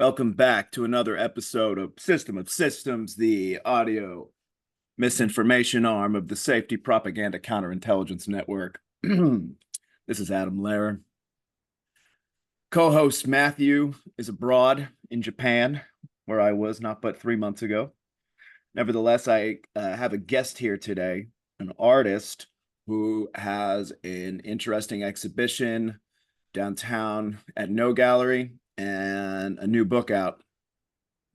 Welcome back to another episode of System of Systems, the audio misinformation arm of the Safety Propaganda Counterintelligence Network. This is Adam Lehrer. Co-host Matthew is abroad in Japan, where I was not but 3 months ago. Nevertheless, I have a guest here today, an artist who has an interesting exhibition downtown at No Gallery and a new book out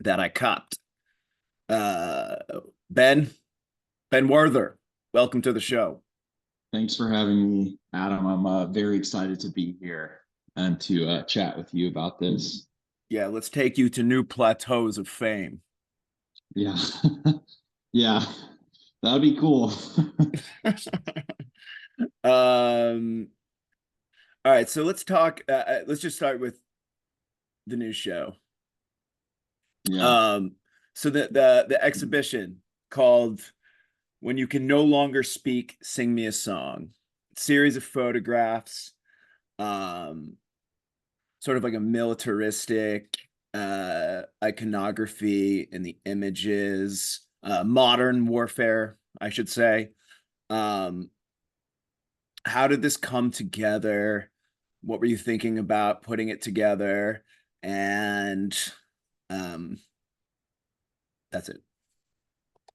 that I copped. Ben Werther, welcome to the show. Thanks for having me, Adam. I'm very excited to be here and to chat with you about this. Yeah, let's take you to new plateaus of fame. Yeah, yeah, that'd be cool. All right, so let's talk. Let's just start with the new show. Yeah. So the exhibition called "When You Can No Longer Speak, Sing Me a Song," series of photographs, sort of like a militaristic iconography in the images, modern warfare, I should say. How did this come together? What were you thinking about putting it together? And that's it.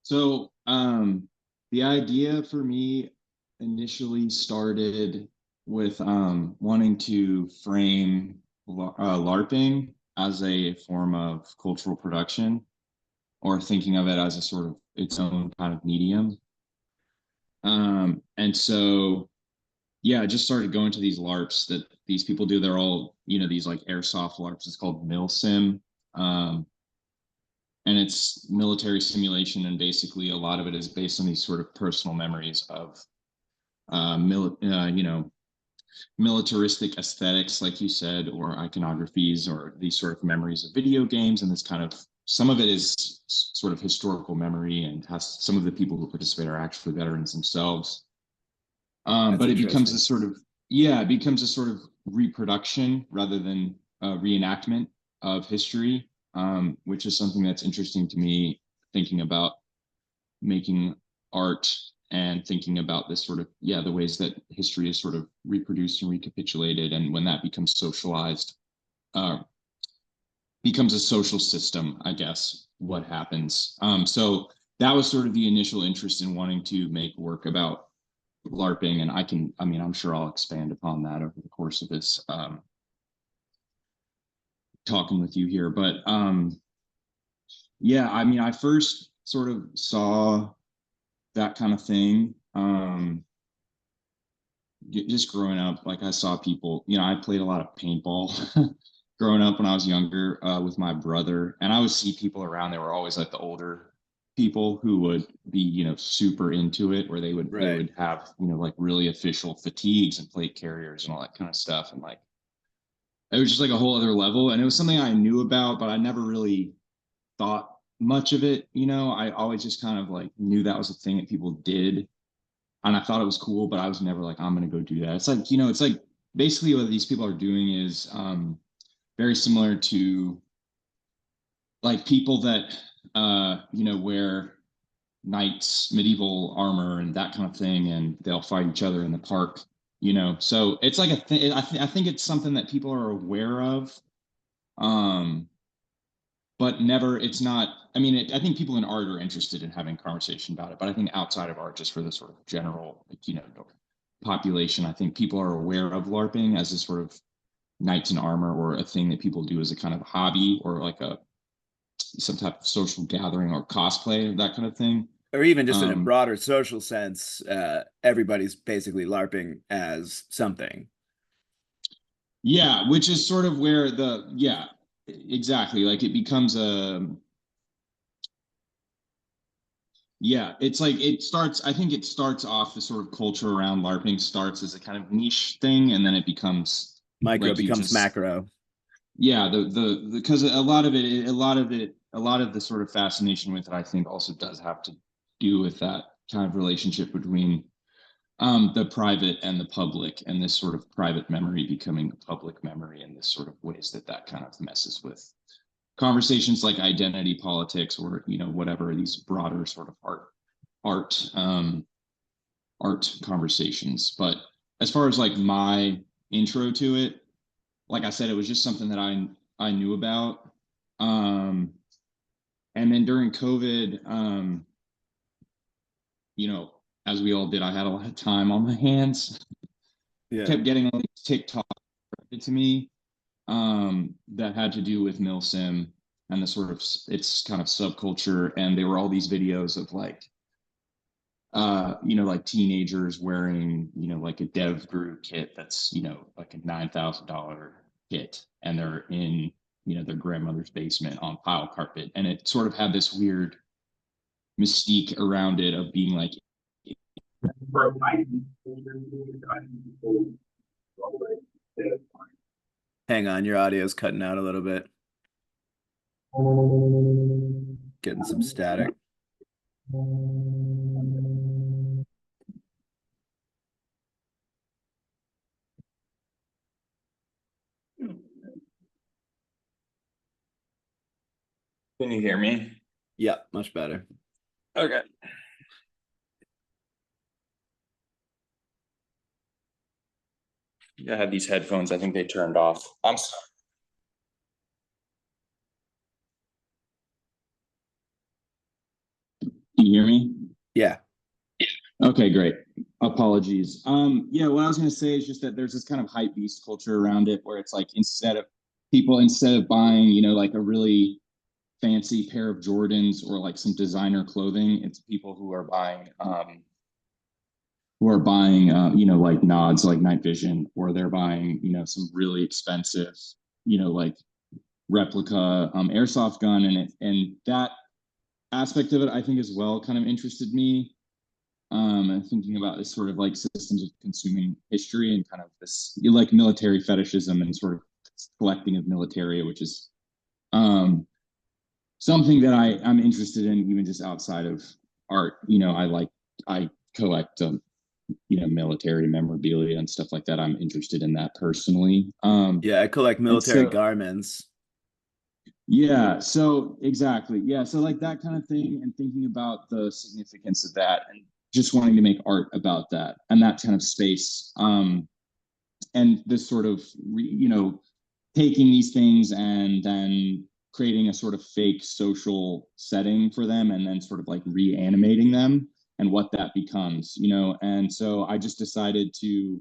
So the idea for me initially started with wanting to frame LARPing as a form of cultural production, or thinking of it as a sort of its own kind of medium. And so, yeah, I just started going to these LARPs that these people do. They're all, these like airsoft LARPs. It's called MilSim. And it's military simulation. And basically a lot of it is based on these sort of personal memories of, militaristic aesthetics, like you said, or iconographies, or these sort of memories of video games. And this kind of, some of it is sort of historical memory, and has some of the people who participate are actually veterans themselves. But it becomes a sort of, it becomes a sort of reproduction rather than a reenactment of history, which is something that's interesting to me, thinking about making art and thinking about this sort of, the ways that history is sort of reproduced and recapitulated. And when that becomes socialized, becomes a social system, I guess, what happens. So that was sort of the initial interest in wanting to make work about LARPing. And I'm sure I'll expand upon that over the course of this talking with you here. But I first sort of saw that kind of thing just growing up. Like, I saw people, I played a lot of paintball growing up when I was younger with my brother, and I would see people around. They were always like the older people who would be, super into it, where they would have, like really official fatigues and plate carriers and all that kind of stuff. And like, it was just like a whole other level. And it was something I knew about, but I never really thought much of it. I always just kind of like knew that was a thing that people did. And I thought it was cool, but I was never like, I'm going to go do that. It's like, it's like basically what these people are doing is very similar to like people that, wear knights, medieval armor and that kind of thing, and they'll fight each other in the park, So it's like a thing. I think it's something that people are aware of, but never. It's not. I think people in art are interested in having conversation about it, but I think outside of art, just for the sort of general, population, I think people are aware of LARPing as a sort of knights in armor, or a thing that people do as a kind of hobby, or like some type of social gathering, or cosplay, that kind of thing. Or even just in a broader social sense, everybody's basically LARPing as something. Yeah, which is sort of where exactly. Like, it becomes it's like I think it starts off, the sort of culture around LARPing starts as a kind of niche thing, and then it becomes micro, becomes macro. Yeah, because a lot of the sort of fascination with it, I think, also does have to do with that kind of relationship between the private and the public, and this sort of private memory becoming a public memory, and this sort of ways that kind of messes with conversations like identity politics, or whatever, these broader sort of art art conversations. But as far as like my intro to it, like I said, it was just something that I knew about. And then during COVID, as we all did, I had a lot of time on my hands. Yeah. Kept getting all these TikTok to me that had to do with MilSim and the sort of its kind of subculture, and they were all these videos of like like teenagers wearing, like a dev group kit that's, like a $9,000 kit, and they're in, their grandmother's basement on pile carpet. And it sort of had this weird mystique around it of being like, Hang on, your audio is cutting out a little bit. Getting some static. Can you hear me? Yeah, much better. Okay. I had these headphones. I think they turned off. I'm sorry. can you hear me? Yeah. Okay, great. Apologies. Yeah, what I was gonna say is just that there's this kind of hype beast culture around it, where it's like, instead of buying, like a really fancy pair of Jordans or like some designer clothing, it's people who are buying like nods like night vision, or they're buying, some really expensive, like replica airsoft gun. And that aspect of it, I think, as well, kind of interested me. And thinking about this sort of like systems of consuming history, and kind of this like military fetishism and sort of collecting of militaria, which is something that I'm interested in, even just outside of art. I collect military memorabilia and stuff like that. I'm interested in that personally. Yeah, I collect military garments. Yeah, so exactly. Yeah, so like that kind of thing, and thinking about the significance of that, and just wanting to make art about that and that kind of space. And this sort of, taking these things and then creating a sort of fake social setting for them, and then sort of like reanimating them, and what that becomes. And so I just decided to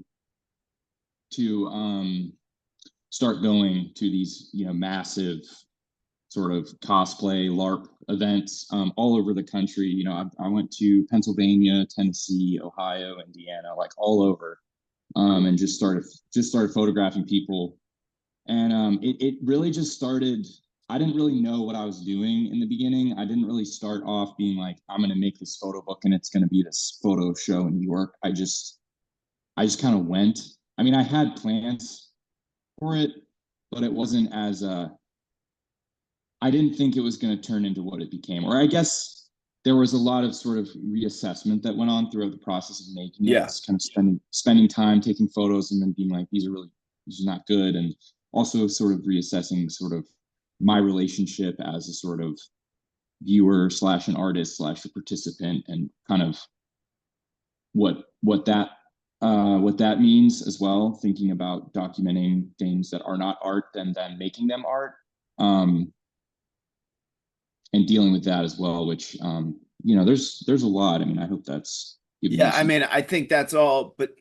start going to these, massive sort of cosplay LARP events all over the country. I went to Pennsylvania, Tennessee, Ohio, Indiana, like all over, and just started photographing people. And it really just started. I didn't really know what I was doing in the beginning. I didn't really start off being like, I'm going to make this photo book and it's going to be this photo show in New York. I just kind of went. I mean, I had plans for it, but it wasn't as I didn't think it was going to turn into what it became. Or I guess there was a lot of sort of reassessment that went on throughout the process of making it. Yeah. Just kind of spending time taking photos, and then being like, these are not good. And also sort of reassessing sort of my relationship as a sort of viewer / an artist / a participant, and kind of what that means as well. Thinking about documenting things that are not art, and then making them art. And dealing with that as well, which there's a lot. I mean, I hope that's I mean, I think that's all, but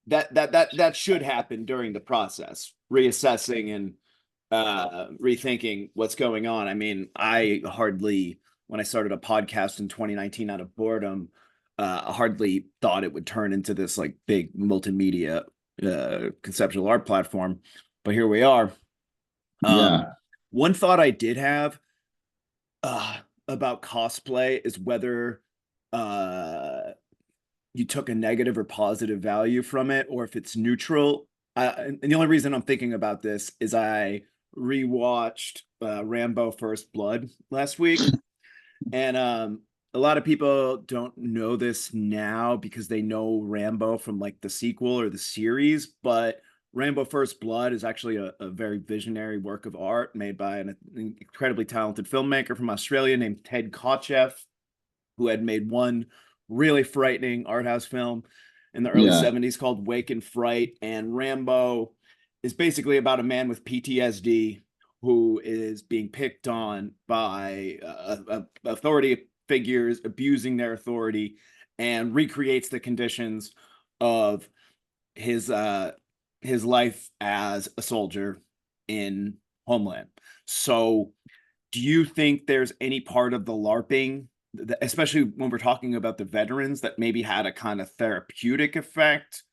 that should happen during the process, reassessing and rethinking what's going on. I mean, when I started a podcast in 2019 out of boredom, I hardly thought it would turn into this like big multimedia conceptual art platform, but here we are. Yeah. One thought I did have about cosplay is whether you took a negative or positive value from it, or if it's neutral. And the only reason I'm thinking about this is I rewatched Rambo First Blood last week, and a lot of people don't know this now because they know Rambo from like the sequel or the series, but Rambo First Blood is actually a very visionary work of art made by an incredibly talented filmmaker from Australia named Ted Kotcheff, who had made one really frightening art house film in the early Yeah. 70s called Wake and Fright. And Rambo is basically about a man with PTSD who is being picked on by authority figures, abusing their authority, and recreates the conditions of his life as a soldier in Homeland. So do you think there's any part of the LARPing, especially when we're talking about the veterans, that maybe had a kind of therapeutic effect?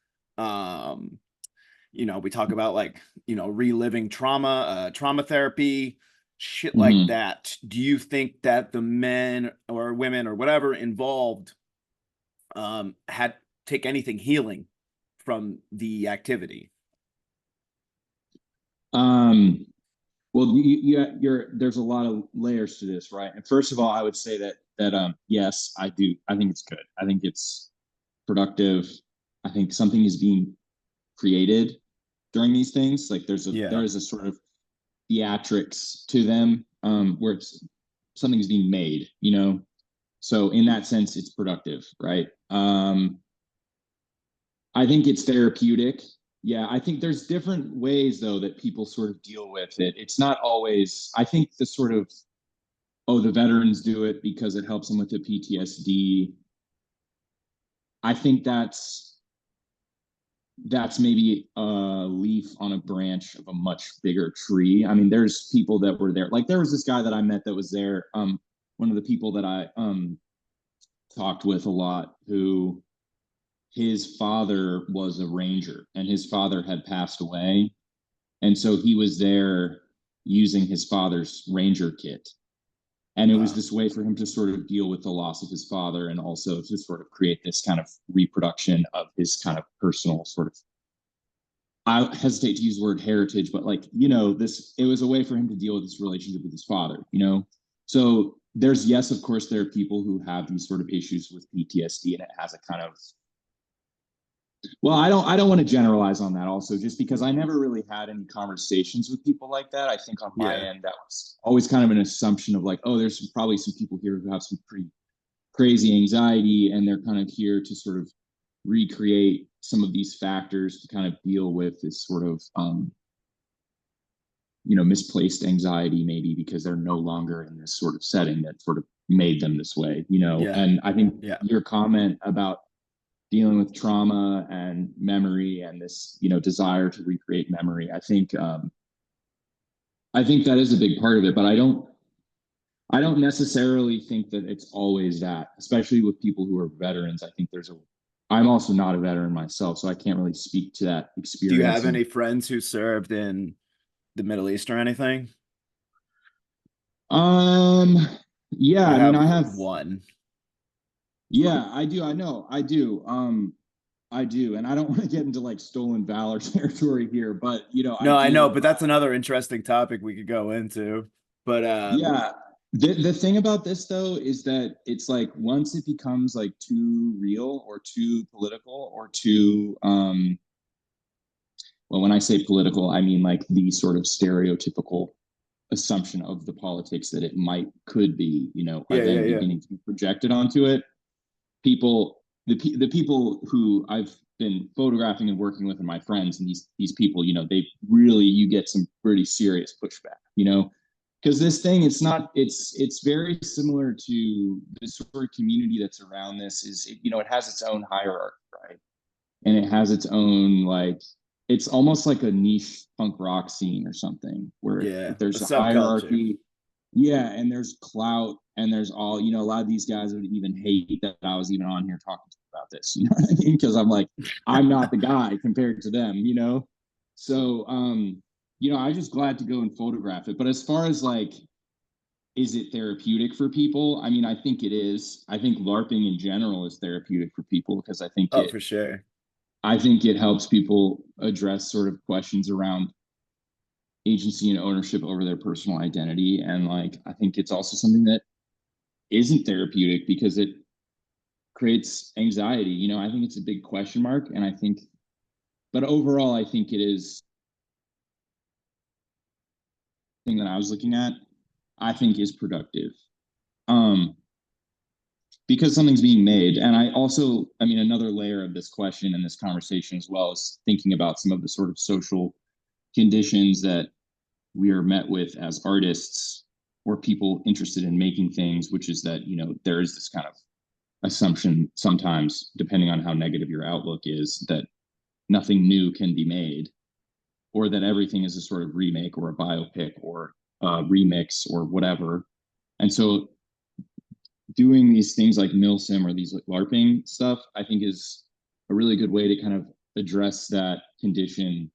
We talk about like, reliving trauma therapy, shit like Mhm. that. Do you think that the men or women or whatever involved had take anything healing from the activity? Well, there's a lot of layers to this, right? And first of all, I would say that yes, I do. I think it's good. I think it's productive. I think something is being created during these things. Like there Yeah. is a sort of theatrics to them, where something's being made, So in that sense, it's productive, right? I think it's therapeutic. Yeah, I think there's different ways though that people sort of deal with it. It's not always, I think the sort of, oh, the veterans do it because it helps them with the PTSD. I think that's maybe a leaf on a branch of a much bigger tree. I mean, there's people that were there. Like there was this guy that I met that was there. One of the people that I talked with a lot, who his father was a ranger and his father had passed away. And so he was there using his father's ranger kit. And it was Wow. this way for him to sort of deal with the loss of his father and also to sort of create this kind of reproduction of his kind of personal sort of, I hesitate to use the word heritage, but like, it was a way for him to deal with this relationship with his father. So there's, yes, of course, there are people who have these sort of issues with PTSD and it has a kind of, well, I don't want to generalize on that also, just because I never really had any conversations with people like that. I think on my Yeah. end, that was always kind of an assumption of like, oh, there's probably some people here who have some pretty crazy anxiety and they're kind of here to sort of recreate some of these factors to kind of deal with this sort of misplaced anxiety, maybe because they're no longer in this sort of setting that sort of made them this way. Yeah. And I think Yeah. your comment about dealing with trauma and memory and this desire to recreate memory, I think that is a big part of it, but I don't necessarily think that it's always that, especially with people who are veterans. I think I'm also not a veteran myself, so I can't really speak to that Do you experience. have any friends who served in the Middle East or anything? Um, yeah, I I mean, have I have, one. yeah, I do. I know, I do. I do, and I don't want to get into like stolen valor territory here, but I No, I know, do. but that's another interesting topic we could go into. But Yeah. The thing about this though is that it's like once it becomes like too real or too political or too well, when I say political, I mean like the sort of stereotypical assumption of the politics that it could be, are yeah, yeah, then yeah. beginning to be projected onto it. People, the people who I've been photographing and working with, and my friends, and these people, they really, you get some pretty serious pushback. Because this thing, it's very similar to the sort of community that's around this. It has its own hierarchy, right? And it has its own like, it's almost like a niche punk rock scene or something where Yeah, a there's a subculture. hierarchy. Yeah, and there's clout, and there's all, a lot of these guys would even hate that I was even on here talking to them about this. You know what I mean? Because I'm like, I'm not the guy compared to them. So I'm just glad to go and photograph it. But as far as like, is it therapeutic for people? I mean, I think it is. I think LARPing in general is therapeutic for people because I think Oh, it for sure. I think it helps people address sort of questions around agency and ownership over their personal identity. And like, I think it's also something that isn't therapeutic because it creates anxiety. I think it's a big question mark. And I think but overall, I think it is thing that I was looking at, I think is productive. Because something's being made. And I also, I mean, another layer of this question and this conversation as well is thinking about some of the sort of social conditions that we are met with as artists or people interested in making things, which is that, you know, there is this kind of assumption sometimes, depending on how negative your outlook is, that nothing new can be made, or that everything is a sort of remake or a biopic or a remix or whatever. And so doing these things like MilSim or these like LARPing stuff, I think is a really good way to kind of address that condition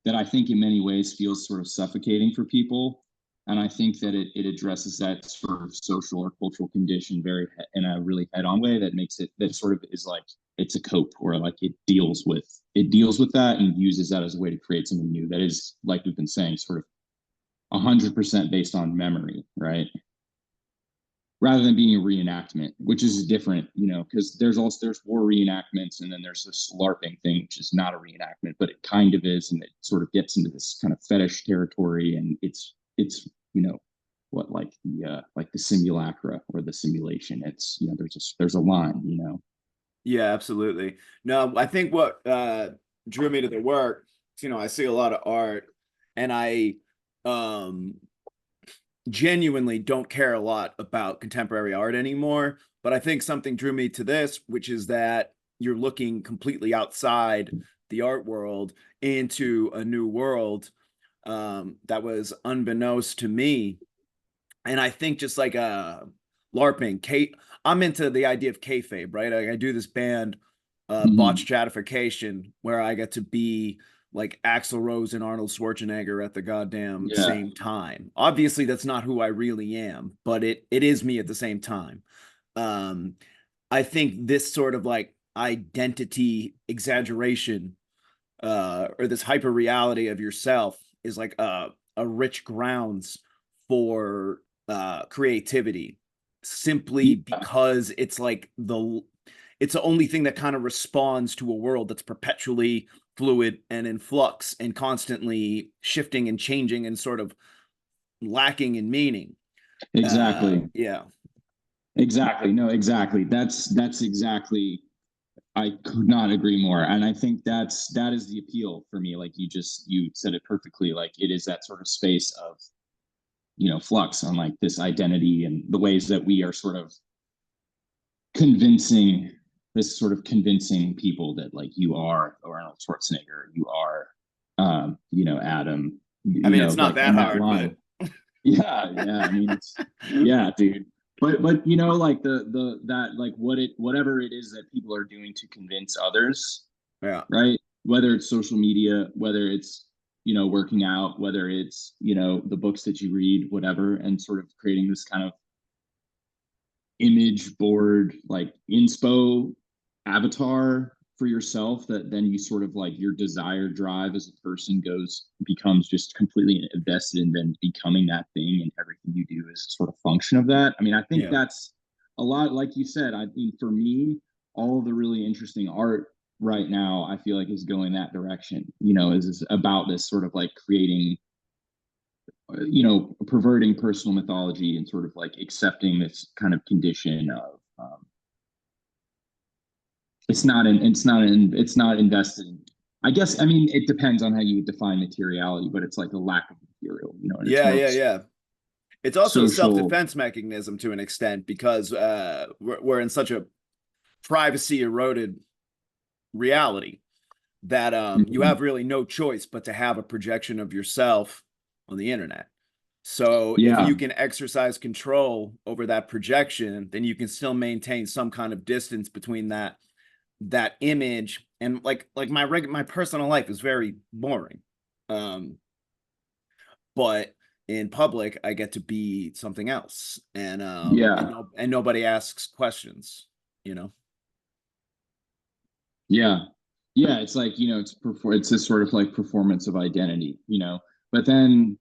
that I think in many ways feels sort of suffocating for people. And I think that it addresses that sort of social or cultural condition very in a really head-on way that makes it, that sort of is like, it's a cope, or like it deals with that and uses that as a way to create something new that is, like we've been saying, sort of 100% based on memory, right? Rather than being a reenactment, which is different, you know, because there's war reenactments, and then there's this LARPing thing, which is not a reenactment, but it kind of is, and it sort of gets into this kind of fetish territory, and it's you know, what, like the simulacra or the simulation. It's, you know, there's a line, you know. Yeah, absolutely. No, I think what drew me to the work, you know, I see a lot of art, and I genuinely don't care a lot about contemporary art anymore, but I think something drew me to this, which is that you're looking completely outside the art world into a new world that was unbeknownst to me. And I think just like LARPing, I'm into the idea of kayfabe, right? I do this band, Botched Stratification, where I get to be like Axl Rose and Arnold Schwarzenegger at the goddamn same time. Obviously, that's not who I really am, but it is me at the same time. I think this sort of like identity exaggeration or this hyper reality of yourself is like a rich grounds for creativity, simply because it's like it's the only thing that kind of responds to a world that's perpetually fluid and in flux and constantly shifting and changing and sort of lacking in meaning. Exactly. Yeah. Exactly. No, exactly. That's exactly, I could not agree more. And I think that is the appeal for me. Like you said it perfectly. Like it is that sort of space of, you know, flux on like this identity and the ways that we are sort of convincing people that like you are Arnold Schwarzenegger, you are, you know, Adam. I mean, know, it's not like, that hard, line. but yeah. I mean, it's dude. But you know, like that like whatever it is that people are doing to convince others, yeah, right? Whether it's social media, whether it's, you know, working out, whether it's, you know, the books that you read, whatever, and sort of creating this kind of image board, like inspo avatar for yourself, that then you sort of like your desire drive as a person becomes just completely invested in then becoming that thing, and everything you do is a sort of function of that. I mean, I think that's a lot, like you said. I think for me, all of the really interesting art right now, I feel like, is going that direction, you know, is about this sort of like creating, you know, perverting personal mythology and sort of like accepting this kind of condition of it's not invested in, I guess, I mean, it depends on how you define materiality, but it's like a lack of material, you know, and it's more it's also a social self-defense mechanism to an extent, because we're in such a privacy eroded reality that you have really no choice but to have a projection of yourself on the internet. So if you can exercise control over that projection, then you can still maintain some kind of distance between that image and like my personal life is very boring. But in public I get to be something else, and and nobody asks questions, you know. It's like, you know, it's this sort of like performance of identity, you know. But then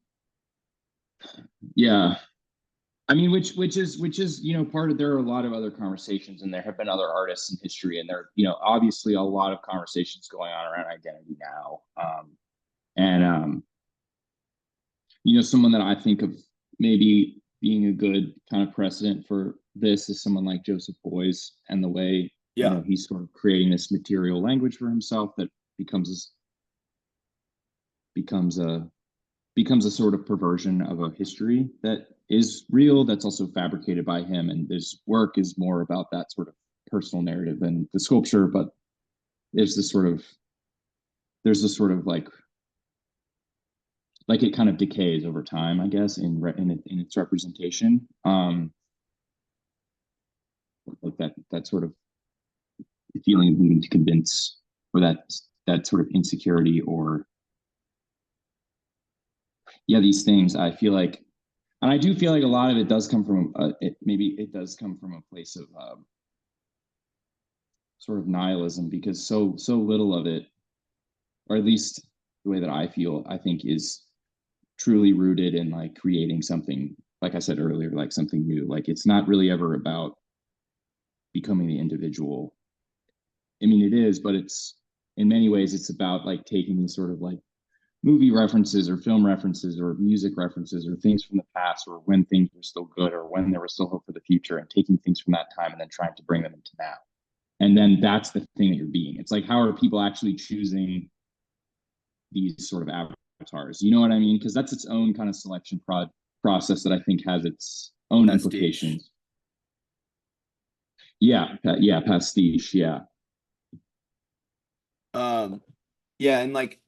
I mean, which is, you know, part of, there are a lot of other conversations, and there have been other artists in history, and there, you know, obviously a lot of conversations going on around identity now. And you know, someone that I think of maybe being a good kind of precedent for this is someone like Joseph Beuys, and the way, you Yeah. know, he's sort of creating this material language for himself that becomes becomes a becomes a sort of perversion of a history that is real, that's also fabricated by him. And his work is more about that sort of personal narrative than the sculpture, but there's this sort of like it kind of decays over time, I guess, in its representation. Like that sort of feeling of needing to convince, or that sort of insecurity, or yeah, these things. I feel like, and I do feel like a lot of it does come from maybe it does come from a place of sort of nihilism, because so little of it, or at least the way that I feel, I think, is truly rooted in like creating something, like I said earlier, like something new. Like it's not really ever about becoming the individual. I mean, it is, but it's, in many ways, it's about like taking these sort of like movie references or film references or music references or things from the past, or when things were still good or when there was still hope for the future, and taking things from that time and then trying to bring them into now. And then that's the thing that you're being. It's like, how are people actually choosing these sort of avatars? You know what I mean? Because that's its own kind of selection process that I think has its own Pastiche. implications. Yeah, yeah, pastiche. Yeah. Yeah, and like,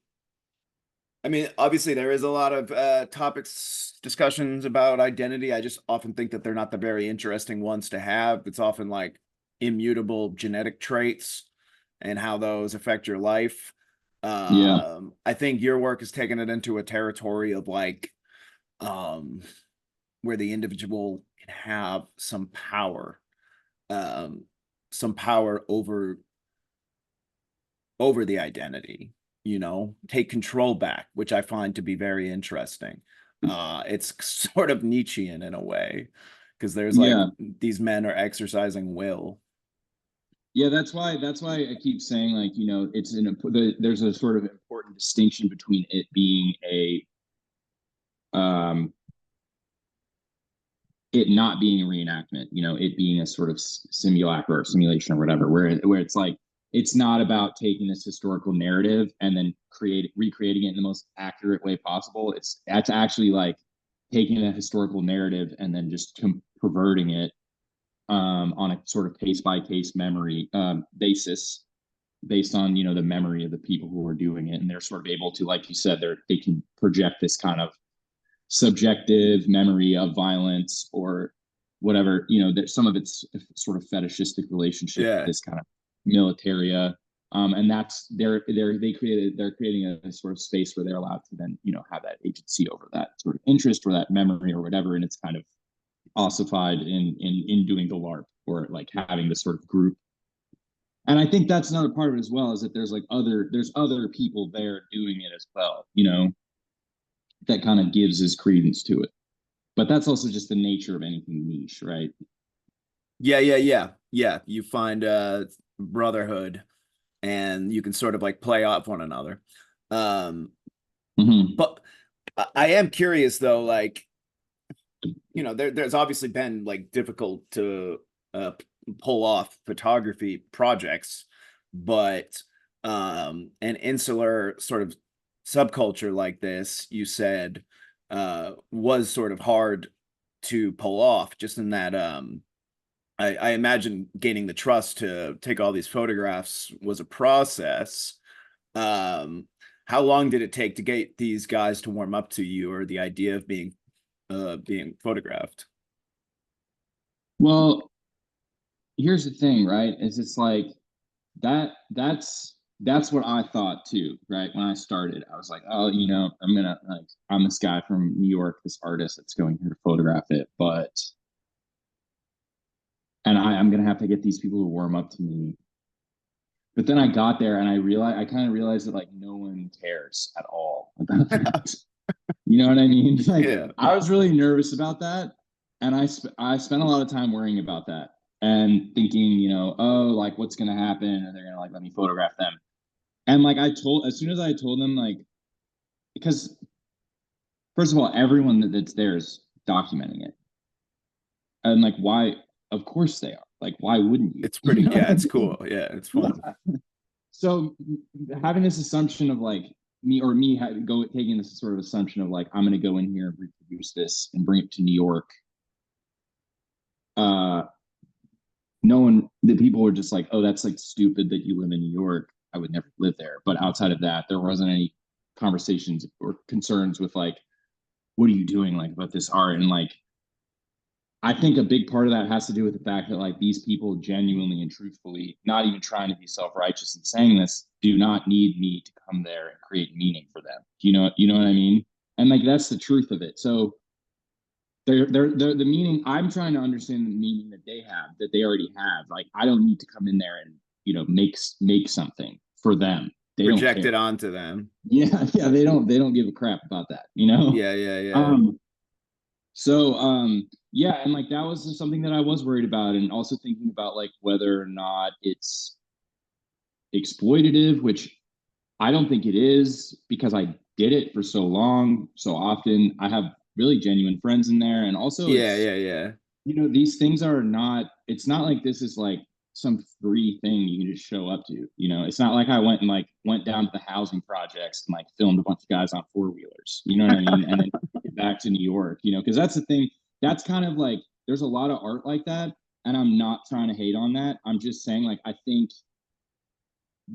I mean, obviously there is a lot of topics, discussions about identity. I just often think that they're not the very interesting ones to have. It's often like immutable genetic traits and how those affect your life. Yeah. I think your work has taken it into a territory of like where the individual can have um, some power over the identity, you know, take control back, which I find to be very interesting. It's sort of Nietzschean in a way, because there's like Yeah. these men are exercising will. Yeah, that's why I keep saying, like, you know, there's a sort of important distinction between it being um it not being a reenactment, you know, it being a sort of simulacra or simulation or whatever, where it's like, it's not about taking this historical narrative and then recreating it in the most accurate way possible. That's actually like taking a historical narrative and then just perverting it on a sort of case by case memory basis, based on, you know, the memory of the people who are doing it, and they're sort of able to, like you said, they can project this kind of subjective memory of violence or whatever, you know, that some of it's sort of fetishistic relationship with Yeah. this kind of militaria. And that's they're creating a sort of space where they're allowed to then, you know, have that agency over that sort of interest or that memory or whatever, and it's kind of ossified in doing the LARP, or like having this sort of group. And I think that's another part of it as well, is that there's other people there doing it as well, you know, that kind of gives his credence to it. But that's also just the nature of anything niche, right? Yeah. You find brotherhood, and you can sort of like play off one another. But I am curious though, like, you know, there's obviously been like difficult to pull off photography projects, but an insular sort of subculture like this, you said, was sort of hard to pull off, just in that I imagine gaining the trust to take all these photographs was a process. How long did it take to get these guys to warm up to you, or the idea of being photographed? Well, here's the thing, right? Is it's like that's what I thought too, right? When I started, I was like, oh, you know, I'm this guy from New York, this artist that's going here to photograph it, and I'm gonna have to get these people to warm up to me. But then I got there and I kind of realized that like no one cares at all about that. You know what I mean? Like, Yeah. I was really nervous about that. And I spent a lot of time worrying about that and thinking, you know, oh, like what's gonna happen? Are they gonna like let me photograph them? And like as soon as I told them, like, because first of all, everyone that's there is documenting it. And like, why? Of course they are. Like, why wouldn't you? It's pretty, You know yeah, what I it's mean? cool. Yeah, it's fun. So having this assumption of like me taking this sort of assumption of like I'm going to go in here and reproduce this and bring it to New York. No one, the people were just like, oh, that's like stupid that you live in New York. I would never live there. But outside of that, there wasn't any conversations or concerns with like, what are you doing like about this art? And like, I think a big part of that has to do with the fact that like these people genuinely and truthfully, not even trying to be self-righteous and saying this, do not need me to come there and create meaning for them. You know what I mean? And like that's the truth of it. So they're the meaning. I'm trying to understand the meaning that they have, that they already have. Like I don't need to come in there and make something for them. They don't Project care. it onto them. Yeah, they don't give a crap about that. You know. Yeah. Yeah, and like that was just something that I was worried about, and also thinking about like whether or not it's exploitative, which I don't think it is because I did it for so long, so often. I have really genuine friends in there, and also it's Yeah. these things are not, it's not like this is like some free thing you can just show up to. It's not like I went down to the housing projects and like filmed a bunch of guys on four-wheelers, you know what I mean, and then get back to New York, because that's the thing. That's kind of like, there's a lot of art like that, and I'm not trying to hate on that. I'm just saying, like, I think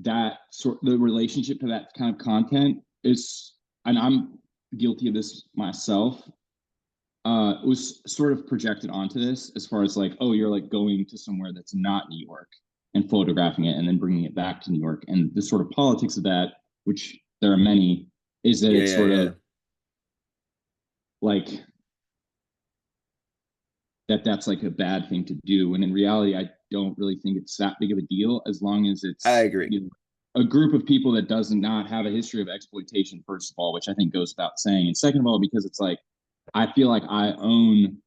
that the relationship to that kind of content is, and I'm guilty of this myself, was sort of projected onto this as far as like, oh, you're like going to somewhere that's not New York and photographing it and then bringing it back to New York. And the sort of politics of that, which there are many, is that it's sort of like that's like a bad thing to do. And in reality, I don't really think it's that big of a deal as long as I it's agree. a group of people that does not have a history of exploitation, first of all, which I think goes without saying. And second of all, because it's like, I feel like I own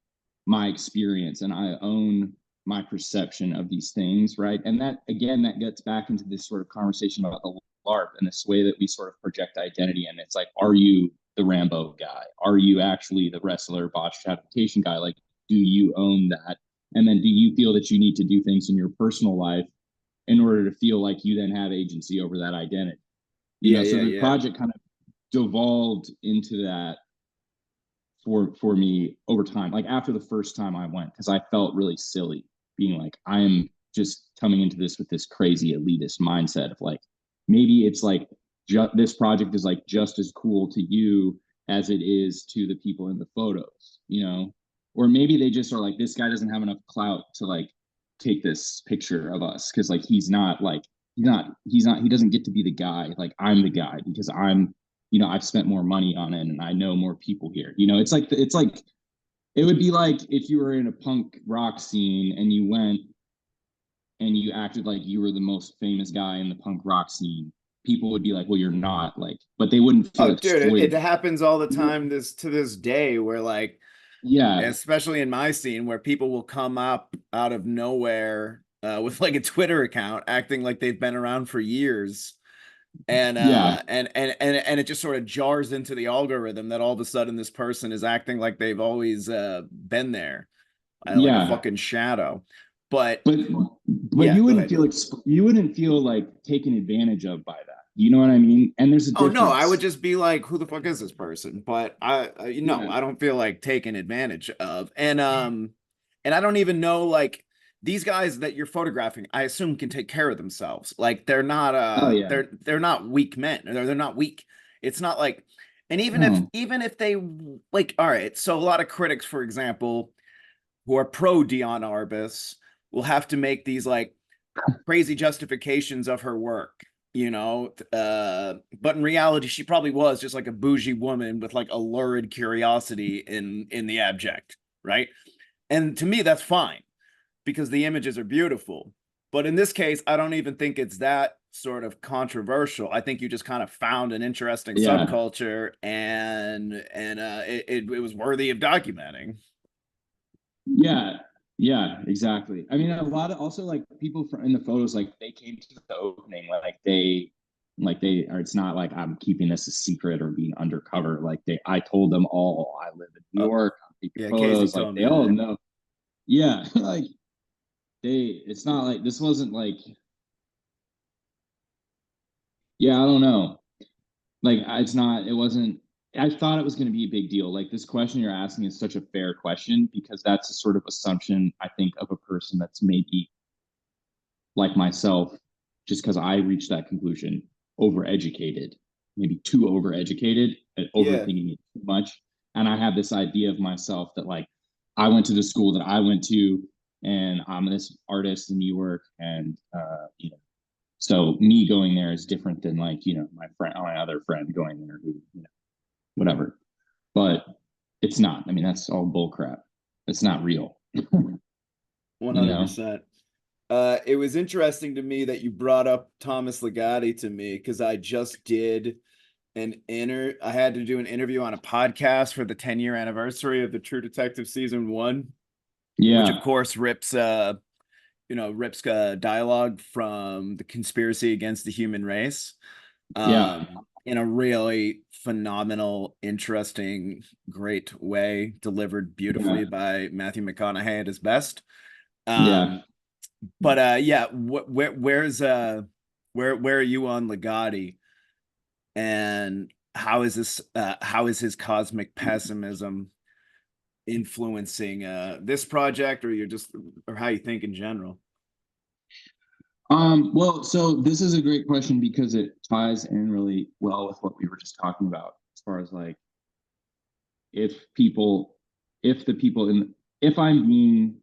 my experience and I own my perception of these things, right? And that, again, that gets back into this sort of conversation about the LARP and this way that we sort of project identity. And it's like, are you the Rambo guy? Are you actually the wrestler botch stratification guy? Like, do you own that? And then do you feel that you need to do things in your personal life in order to feel like you then have agency over that identity? So the project kind of devolved into that for me over time, like after the first time I went, because I felt really silly being like, I'm just coming into this with this crazy elitist mindset of like, maybe it's like this project is like just as cool to you as it is to the people in the photos, or maybe they just are like, this guy doesn't have enough clout to like take this picture of us because like he doesn't get to be the guy. Like I'm the guy because I've spent more money on it and I know more people here. It would be like if you were in a punk rock scene and you went and you acted like you were the most famous guy in the punk rock scene. People would be like, well, you're not, like, but they wouldn't feel Dude, it exploited. happens all the time to this day where like, Yeah, especially in my scene where people will come up out of nowhere with like a Twitter account acting like they've been around for years. And yeah, and it just sort of jars into the algorithm that all of a sudden this person is acting like they've always been there, like a yeah. fucking shadow. But But yeah, you go wouldn't ahead. feel you wouldn't feel like taken advantage of by that. You know what I mean? And there's a Oh no, I would difference. just be like, who the fuck is this person? But Yeah, I don't feel like taken advantage of. And I don't even know, like, these guys that you're photographing, I assume can take care of themselves. Like oh yeah, they're not weak men. They're not weak. It's not like, and no, even if they, like, all right, so a lot of critics, for example, who are pro Dion Arbus will have to make these like crazy justifications of her work, but in reality she probably was just like a bougie woman with like a lurid curiosity in the abject, right? And to me that's fine because the images are beautiful. But in this case, I don't even think it's that sort of controversial. I think you just kind of found an interesting yeah. subculture, and it was worthy of documenting. Yeah, exactly. I mean, a lot of also like people from in the photos, like they came to the opening, like they or it's not like I'm keeping this a secret or being undercover. Like I told them all I live in New Uh, York, I'm taking yeah, Casey photos, like told me they all that. know. Yeah, like it's not like this wasn't like, yeah, I don't know. Like it's not, it wasn't, I thought it was going to be a big deal. Like this question you're asking is such a fair question because that's a sort of assumption I think of a person that's maybe like myself, just because I reached that conclusion, overeducated, maybe too overeducated and Yeah. overthinking it too much. And I have this idea of myself that like I went to the school that I went to and I'm this artist in New York and so me going there is different than like, my other friend going there who, whatever. But it's not. I mean, that's all bull crap. It's not real. you know? 100%. It was interesting to me that you brought up Thomas Ligotti to me because I just did I had to do an interview on a podcast for the 10-year anniversary of the True Detective season 1, which of Yeah. course rips dialogue from the conspiracy against the human race Yeah. in a really phenomenal, interesting, great way, delivered Yeah. beautifully by Matthew McConaughey at his best. Yeah. Um, but yeah, where are you on Ligotti, and how is his cosmic pessimism influencing this project, or how you think in general? Well, so this is a great question because it ties in really well with what we were just talking about, as far as like if people, if the people in, if I'm being,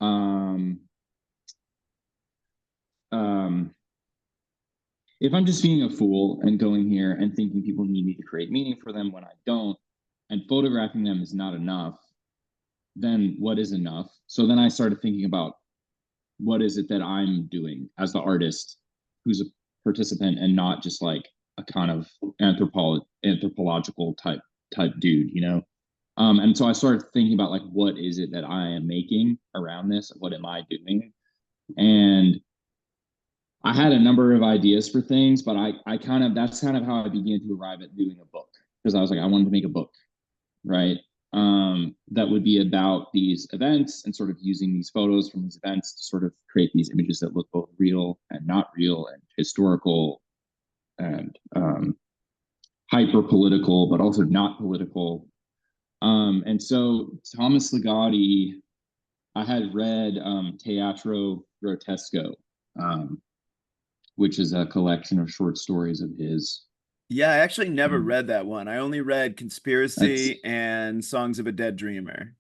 um, um, if I'm just being a fool and going here and thinking people need me to create meaning for them when I don't, and photographing them is not enough, then what is enough? So then I started thinking about what is it that I'm doing as the artist who's a participant and not just like a kind of anthropological type dude, and so I started thinking about like what is it that I am making around this? What am I doing? And I had a number of ideas for things, but I kind of that's kind of how I began to arrive at doing a book because I was like I wanted to make a book, right? That would be about these events and sort of using these photos from these events to sort of create these images that look both real and not real and historical and hyper political, but also not political. And so Thomas Ligotti, I had read Teatro Grotesco, um, which is a collection of short stories of his. Yeah, I actually never Um, read that one. I only read that's Conspiracy and Songs of a Dead Dreamer.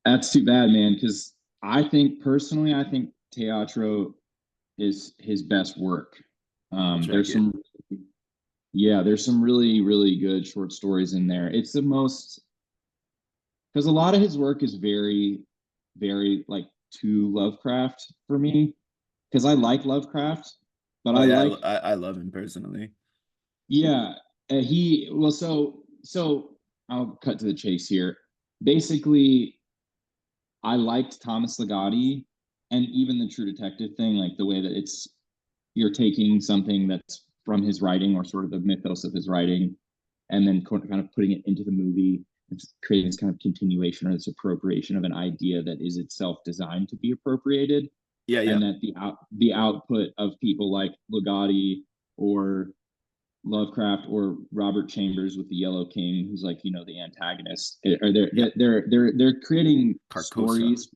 that's too bad, man. Because I think Teatro is his best work. I'll check There's it. some, yeah, there's some really, really good short stories in there. It's the most, because a lot of his work is very, very like too Lovecraft for me. Because I like Lovecraft, but Oh I yeah, like, I love him personally. yeah, well, so I'll cut to the chase here. Basically, I liked Thomas Ligotti and even the True Detective thing, like the way that you're taking something that's from his writing or sort of the mythos of his writing, and then kind of putting it into the movie and creating this kind of continuation or this appropriation of an idea that is itself designed to be appropriated, Yeah, yeah. and that the output of people like Ligotti or Lovecraft or Robert Chambers with the Yellow King, who's like the antagonist, or Yeah. they're creating Carcosa. stories.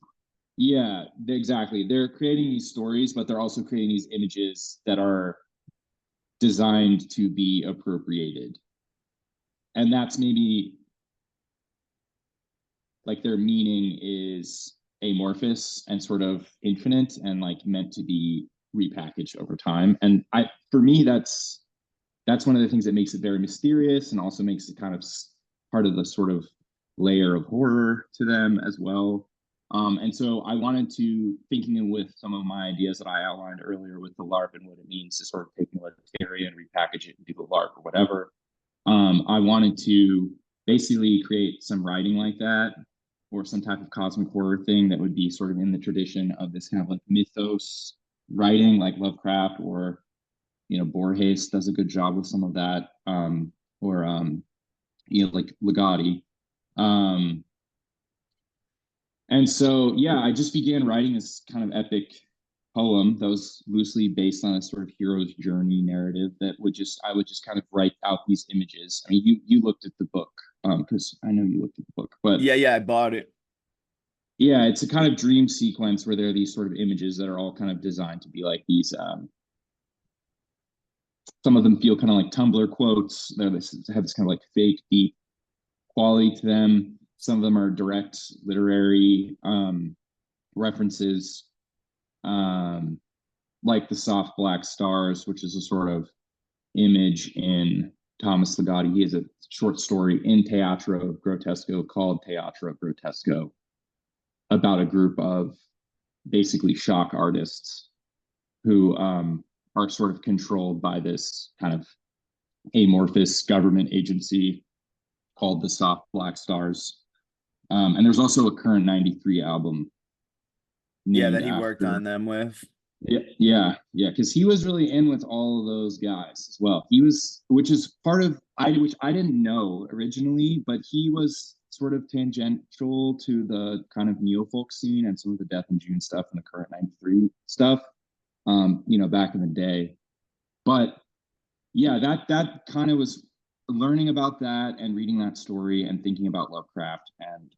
Yeah, exactly. They're creating these stories, but they're also creating these images that are designed to be appropriated. And that's maybe like their meaning is amorphous and sort of infinite and like meant to be repackaged over time. And for me, that's one of the things that makes it very mysterious and also makes it kind of part of the sort of layer of horror to them as well. And so I wanted to, thinking with some of my ideas that I outlined earlier with the LARP and what it means to sort of take military and repackage it and do the LARP or whatever. I wanted to basically create some writing like that or some type of cosmic horror thing that would be sort of in the tradition of this kind of like mythos writing, like Lovecraft, or Borges does a good job with some of that, or like Ligotti. And so, yeah, I just began writing this kind of epic poem that was loosely based on a sort of hero's journey narrative that I would just kind of write out these images. I mean, you looked at the book, because I know you looked at the book, but Yeah, I bought it. yeah, it's a kind of dream sequence where there are these sort of images that are all kind of designed to be like these. Some of them feel kind of like Tumblr quotes. They have this kind of like fake, deep quality to them. Some of them are direct literary references, like the soft black stars, which is a sort of image in Thomas Ligotti. He has a short story in Teatro Grotesco called Teatro Grotesco about a group of basically shock artists who are sort of controlled by this kind of amorphous government agency called the Soft Black Stars. And there's also a current 93 album Yeah, named that he worked after. on them with. Yeah, because he was really in with all of those guys as well. He was, which is part of which I didn't know originally, but he was sort of tangential to the kind of neo-folk scene and some of the Death in June stuff and the current 93 stuff, back in the day. But yeah, that kind of was learning about that and reading that story and thinking about Lovecraft and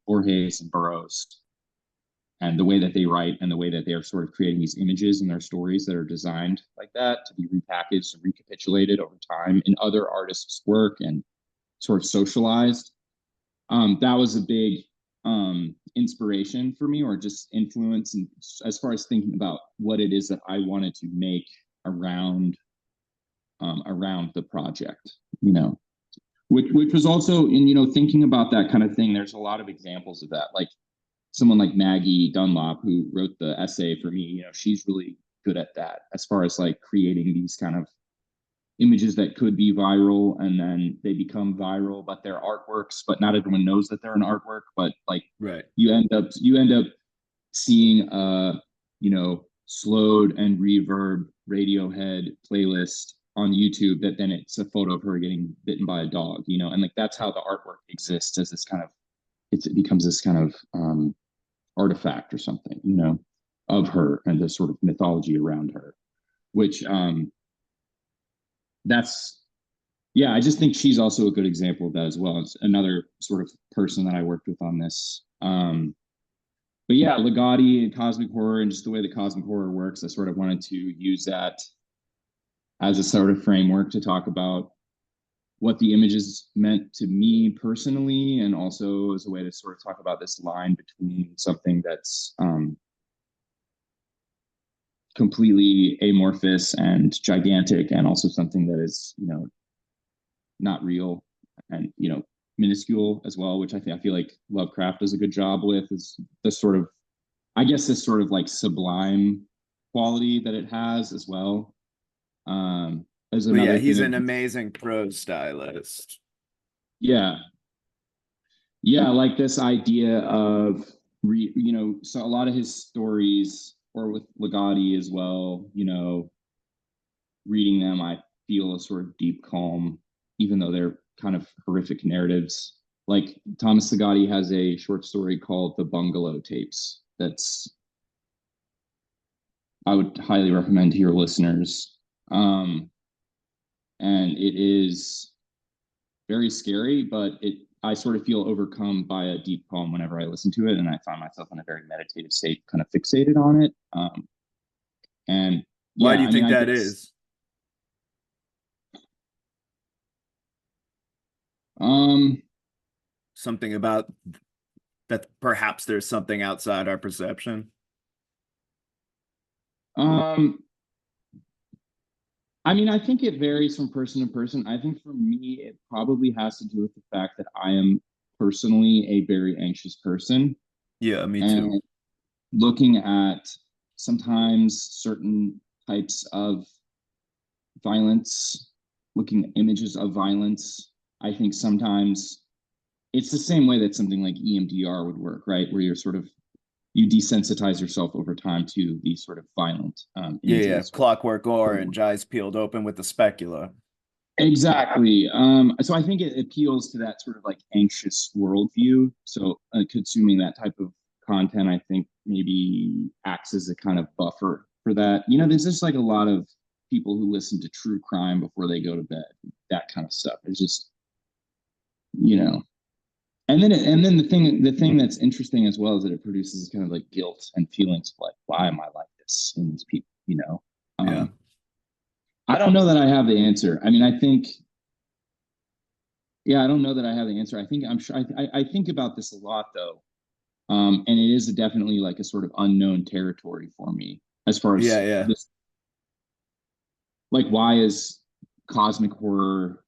Borges and Burroughs and the way that they write and the way that they are sort of creating these images in their stories that are designed like that to be repackaged and recapitulated over time in other artists' work and sort of socialized. That was a big inspiration for me, or just influence, and as far as thinking about what it is that I wanted to make around the project, which was also in thinking about that kind of thing. There's a lot of examples of that, like someone like Maggie Dunlop, who wrote the essay for me. She's really good at that as far as like creating these kind of images that could be viral and then they become viral, but they're artworks, but not everyone knows that they're an artwork. But like, right, you end up seeing slowed and reverb Radiohead playlist on YouTube that then it's a photo of her getting bitten by a dog, and like that's how the artwork exists, as this kind of it becomes this kind of artifact or something, of her and the sort of mythology around her, which that's yeah, I just think she's also a good example of that as well. It's another sort of person that I worked with on this. But yeah, Ligotti and cosmic horror and just the way the cosmic horror works, I sort of wanted to use that as a sort of framework to talk about what the images meant to me personally, and also as a way to sort of talk about this line between something that's completely amorphous and gigantic, and also something that is, not real and, minuscule as well, which I feel like Lovecraft does a good job with, is this sort of, I guess, this sort of like sublime quality that it has as well. There's another yeah, he's thing an amazing prose stylist. yeah, like this idea of so a lot of his stories, or with Ligotti as well, reading them, I feel a sort of deep calm, even though they're kind of horrific narratives. Like Thomas Ligotti has a short story called The Bungalow Tapes that's I would highly recommend to your listeners. And it is very scary, but I sort of feel overcome by a deep poem whenever I listen to it, and I find myself in a very meditative state, kind of fixated on it. And Why yeah, do you I mean, think I that guess is? Something about that, perhaps there's something outside our perception. um, I mean, I think it varies from person to person. I think for me, it probably has to do with the fact that I am personally a very anxious person. Yeah, me too. And looking at sometimes certain types of violence, looking at images of violence, I think sometimes it's the same way that something like EMDR would work, right? Where you desensitize yourself over time to these sort of violent Yeah, images. Clockwork Orange, eyes peeled open with the specula. Exactly. So I think it appeals to that sort of like anxious worldview. So consuming that type of content, I think maybe acts as a kind of buffer for that. There's just like a lot of people who listen to true crime before they go to bed, that kind of stuff. It's just, you know, and then the thing that's interesting as well is that it produces kind of like guilt and feelings of like, why am I like this in these people? Yeah. I don't know that I have the answer. I mean, I think, yeah, I don't know that I have the answer. I'm sure I think about this a lot though. And it is definitely like a sort of unknown territory for me as far as Yeah. this, like, why is cosmic horror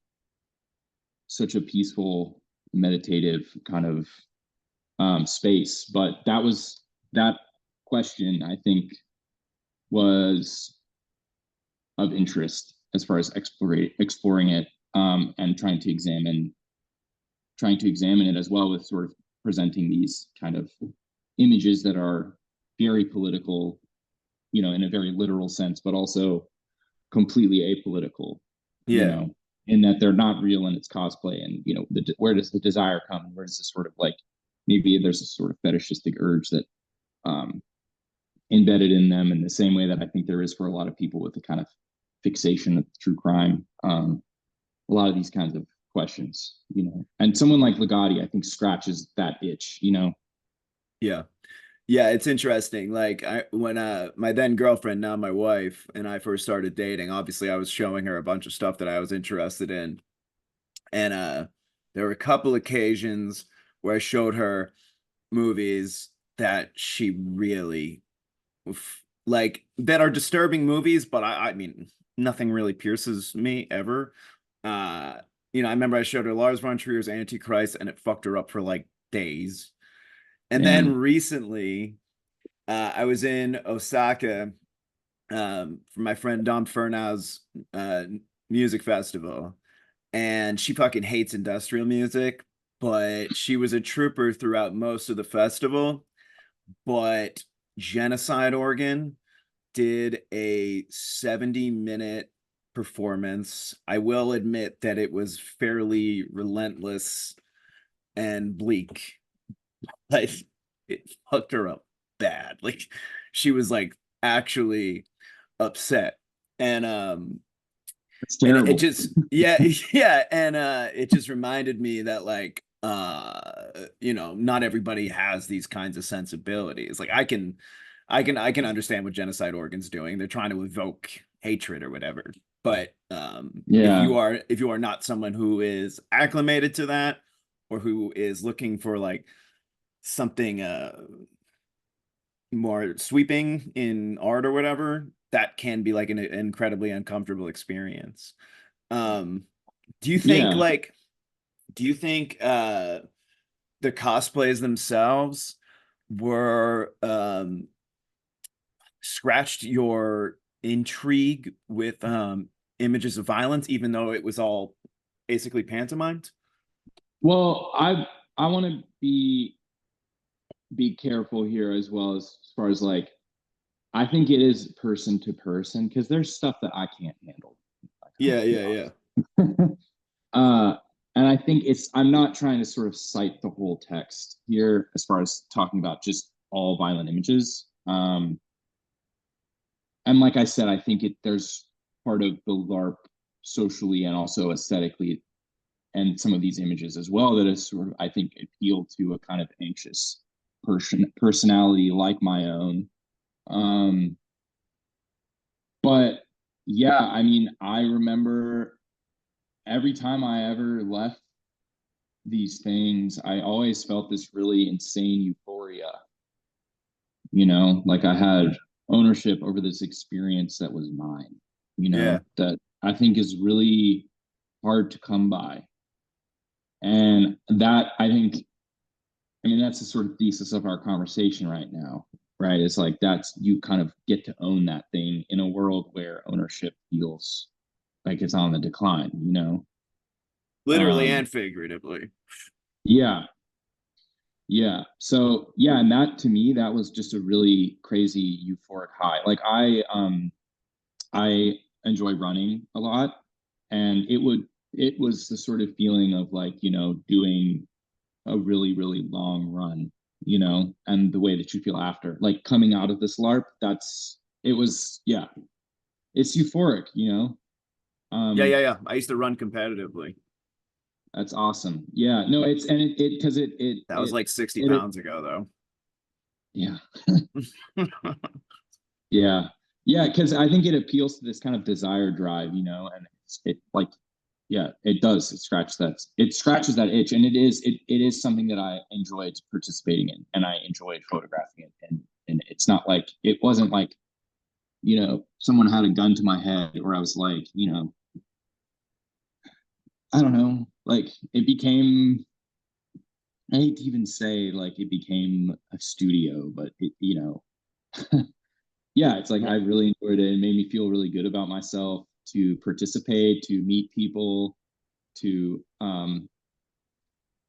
such a peaceful, meditative kind of space? But that question, I think, was of interest as far as exploring it, and trying to examine it as well, with sort of presenting these kind of images that are very political, in a very literal sense, but also completely apolitical, Yeah. in that they're not real and it's cosplay. And, where does the desire come? And where does this sort of like, maybe there's a sort of fetishistic urge that um, embedded in them in the same way that I think there is for a lot of people with the kind of fixation of true crime. A lot of these kinds of questions, and someone like Ligotti, I think, scratches that itch. Yeah. Yeah, it's interesting. Like when my then girlfriend, now my wife, and I first started dating, obviously I was showing her a bunch of stuff that I was interested in. And there were a couple occasions where I showed her movies that she really like, that are disturbing movies, but I mean nothing really pierces me ever. Uh I remember I showed her Lars von Trier's Antichrist and it fucked her up for like days. And then And recently I was in Osaka for my friend Dom Furnau's music festival, and she fucking hates industrial music, but she was a trooper throughout most of the festival. But Genocide Organ did a 70-minute performance. I will admit that it was fairly relentless and bleak. Like, it fucked her up bad. Like, she was like actually upset. And it's it terrible. just, yeah, yeah, and it just reminded me that, like, not everybody has these kinds of sensibilities. Like, I can understand what Genocide Organ's doing. They're trying to evoke hatred or whatever. But if Yeah. you are not someone who is acclimated to that, or who is looking for like something more sweeping in art or whatever, that can be like an incredibly uncomfortable experience. Um, do you think Yeah. like do you think the cosplays themselves were scratched your intrigue with images of violence, even though it was all basically pantomimed? Well, I want to be careful here as well, as far as like, I think it is person to person, because there's stuff that I can't handle. Like, I'm Yeah, gonna be yeah, yeah. honest. uh, and I think I'm not trying to sort of cite the whole text here as far as talking about just all violent images. And like I said, I think there's part of the LARP socially and also aesthetically, and some of these images as well, that is sort of, I think, appeal to a kind of anxious personality like my own. Um, but yeah, I mean, I remember every time I ever left these things, I always felt this really insane euphoria, like I had ownership over this experience that was mine, Yeah. that I think is really hard to come by. And that, I mean, that's the sort of thesis of our conversation right now, right? It's like, that's, you kind of get to own that thing in a world where ownership feels like it's on the decline. Literally Um, and figuratively. Yeah. Yeah. So yeah, and that to me, that was just a really crazy euphoric high. Like I enjoy running a lot, and it was the sort of feeling of like, doing a really, really long run, and the way that you feel after, like coming out of this LARP, it was, yeah, it's euphoric. Yeah, Um, yeah, yeah. I used to run competitively. that's awesome. Yeah, no, because That was like 60 it, pounds ago, yeah, though. yeah, yeah, because I think it appeals to this kind of desire drive, and it like, yeah, it scratches that itch, and it is something that I enjoyed participating in, and I enjoyed photographing it, and it's not like it wasn't like, someone had a gun to my head, or I was like, I don't know, like it became, I hate to even say like it became a studio, but yeah, it's like I really enjoyed it. It made me feel really good about myself to participate, to meet people, to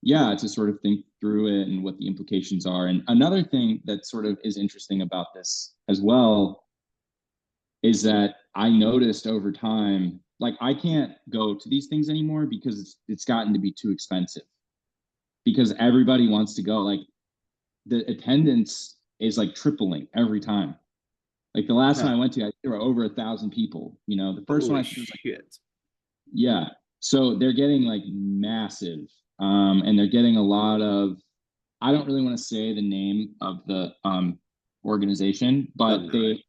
yeah, to sort of think through it and what the implications are. And another thing that sort of is interesting about this as well is that I noticed over time, like I can't go to these things anymore because it's gotten to be too expensive, because everybody wants to go. Like the attendance is like tripling every time. Like the last Huh. time I went to, there were over 1,000 people. The first one Holy I think was like, shit. yeah. So they're getting like massive, and they're getting a lot of. I don't really want to say the name of the organization, but Okay.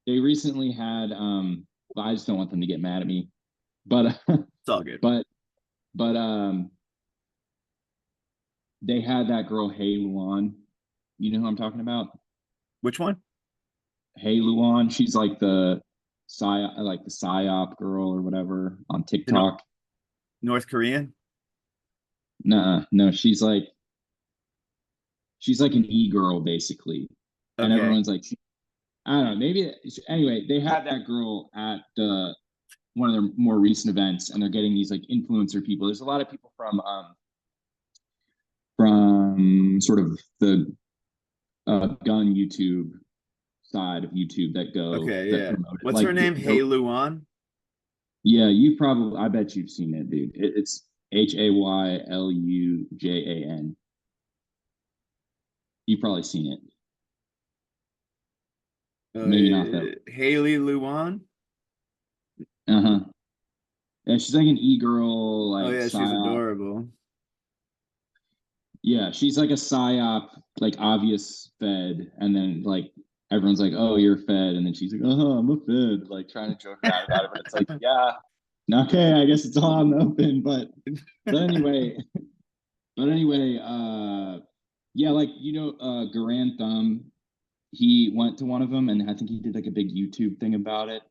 they recently had. Well, I just don't want them to get mad at me, but It's all good. but but they had that girl Hey Luan. You know who I'm talking about? Which one? Hey Luan. She's like the psyop girl or whatever on The no TikTok. North Korean? Nah, no, she's like an e-girl basically, and Okay. everyone's like, I don't know, maybe anyway. They had that girl at one of their more recent events, and they're getting these like influencer people. There's a lot of people from sort of the gun YouTube side of YouTube Okay, that yeah. promote it. What's Like her name? Hey Luan? yeah, I bet you've seen it, dude. It's HAYLUJAN. You've probably seen it. Maybe not though. Haley Luan? Uh huh. Yeah, she's like an e-girl, Oh like yeah, she's psyop. adorable. Yeah, she's like a psyop, like obvious fed, and then like everyone's like, "Oh, you're fed," and then she's like, "Oh, I'm a fed," like trying to joke around about it. But it's like, yeah, okay, I guess it's all on the open. But anyway, yeah, like Garand Thumb, he went to one of them, and I think he did like a big YouTube thing about it.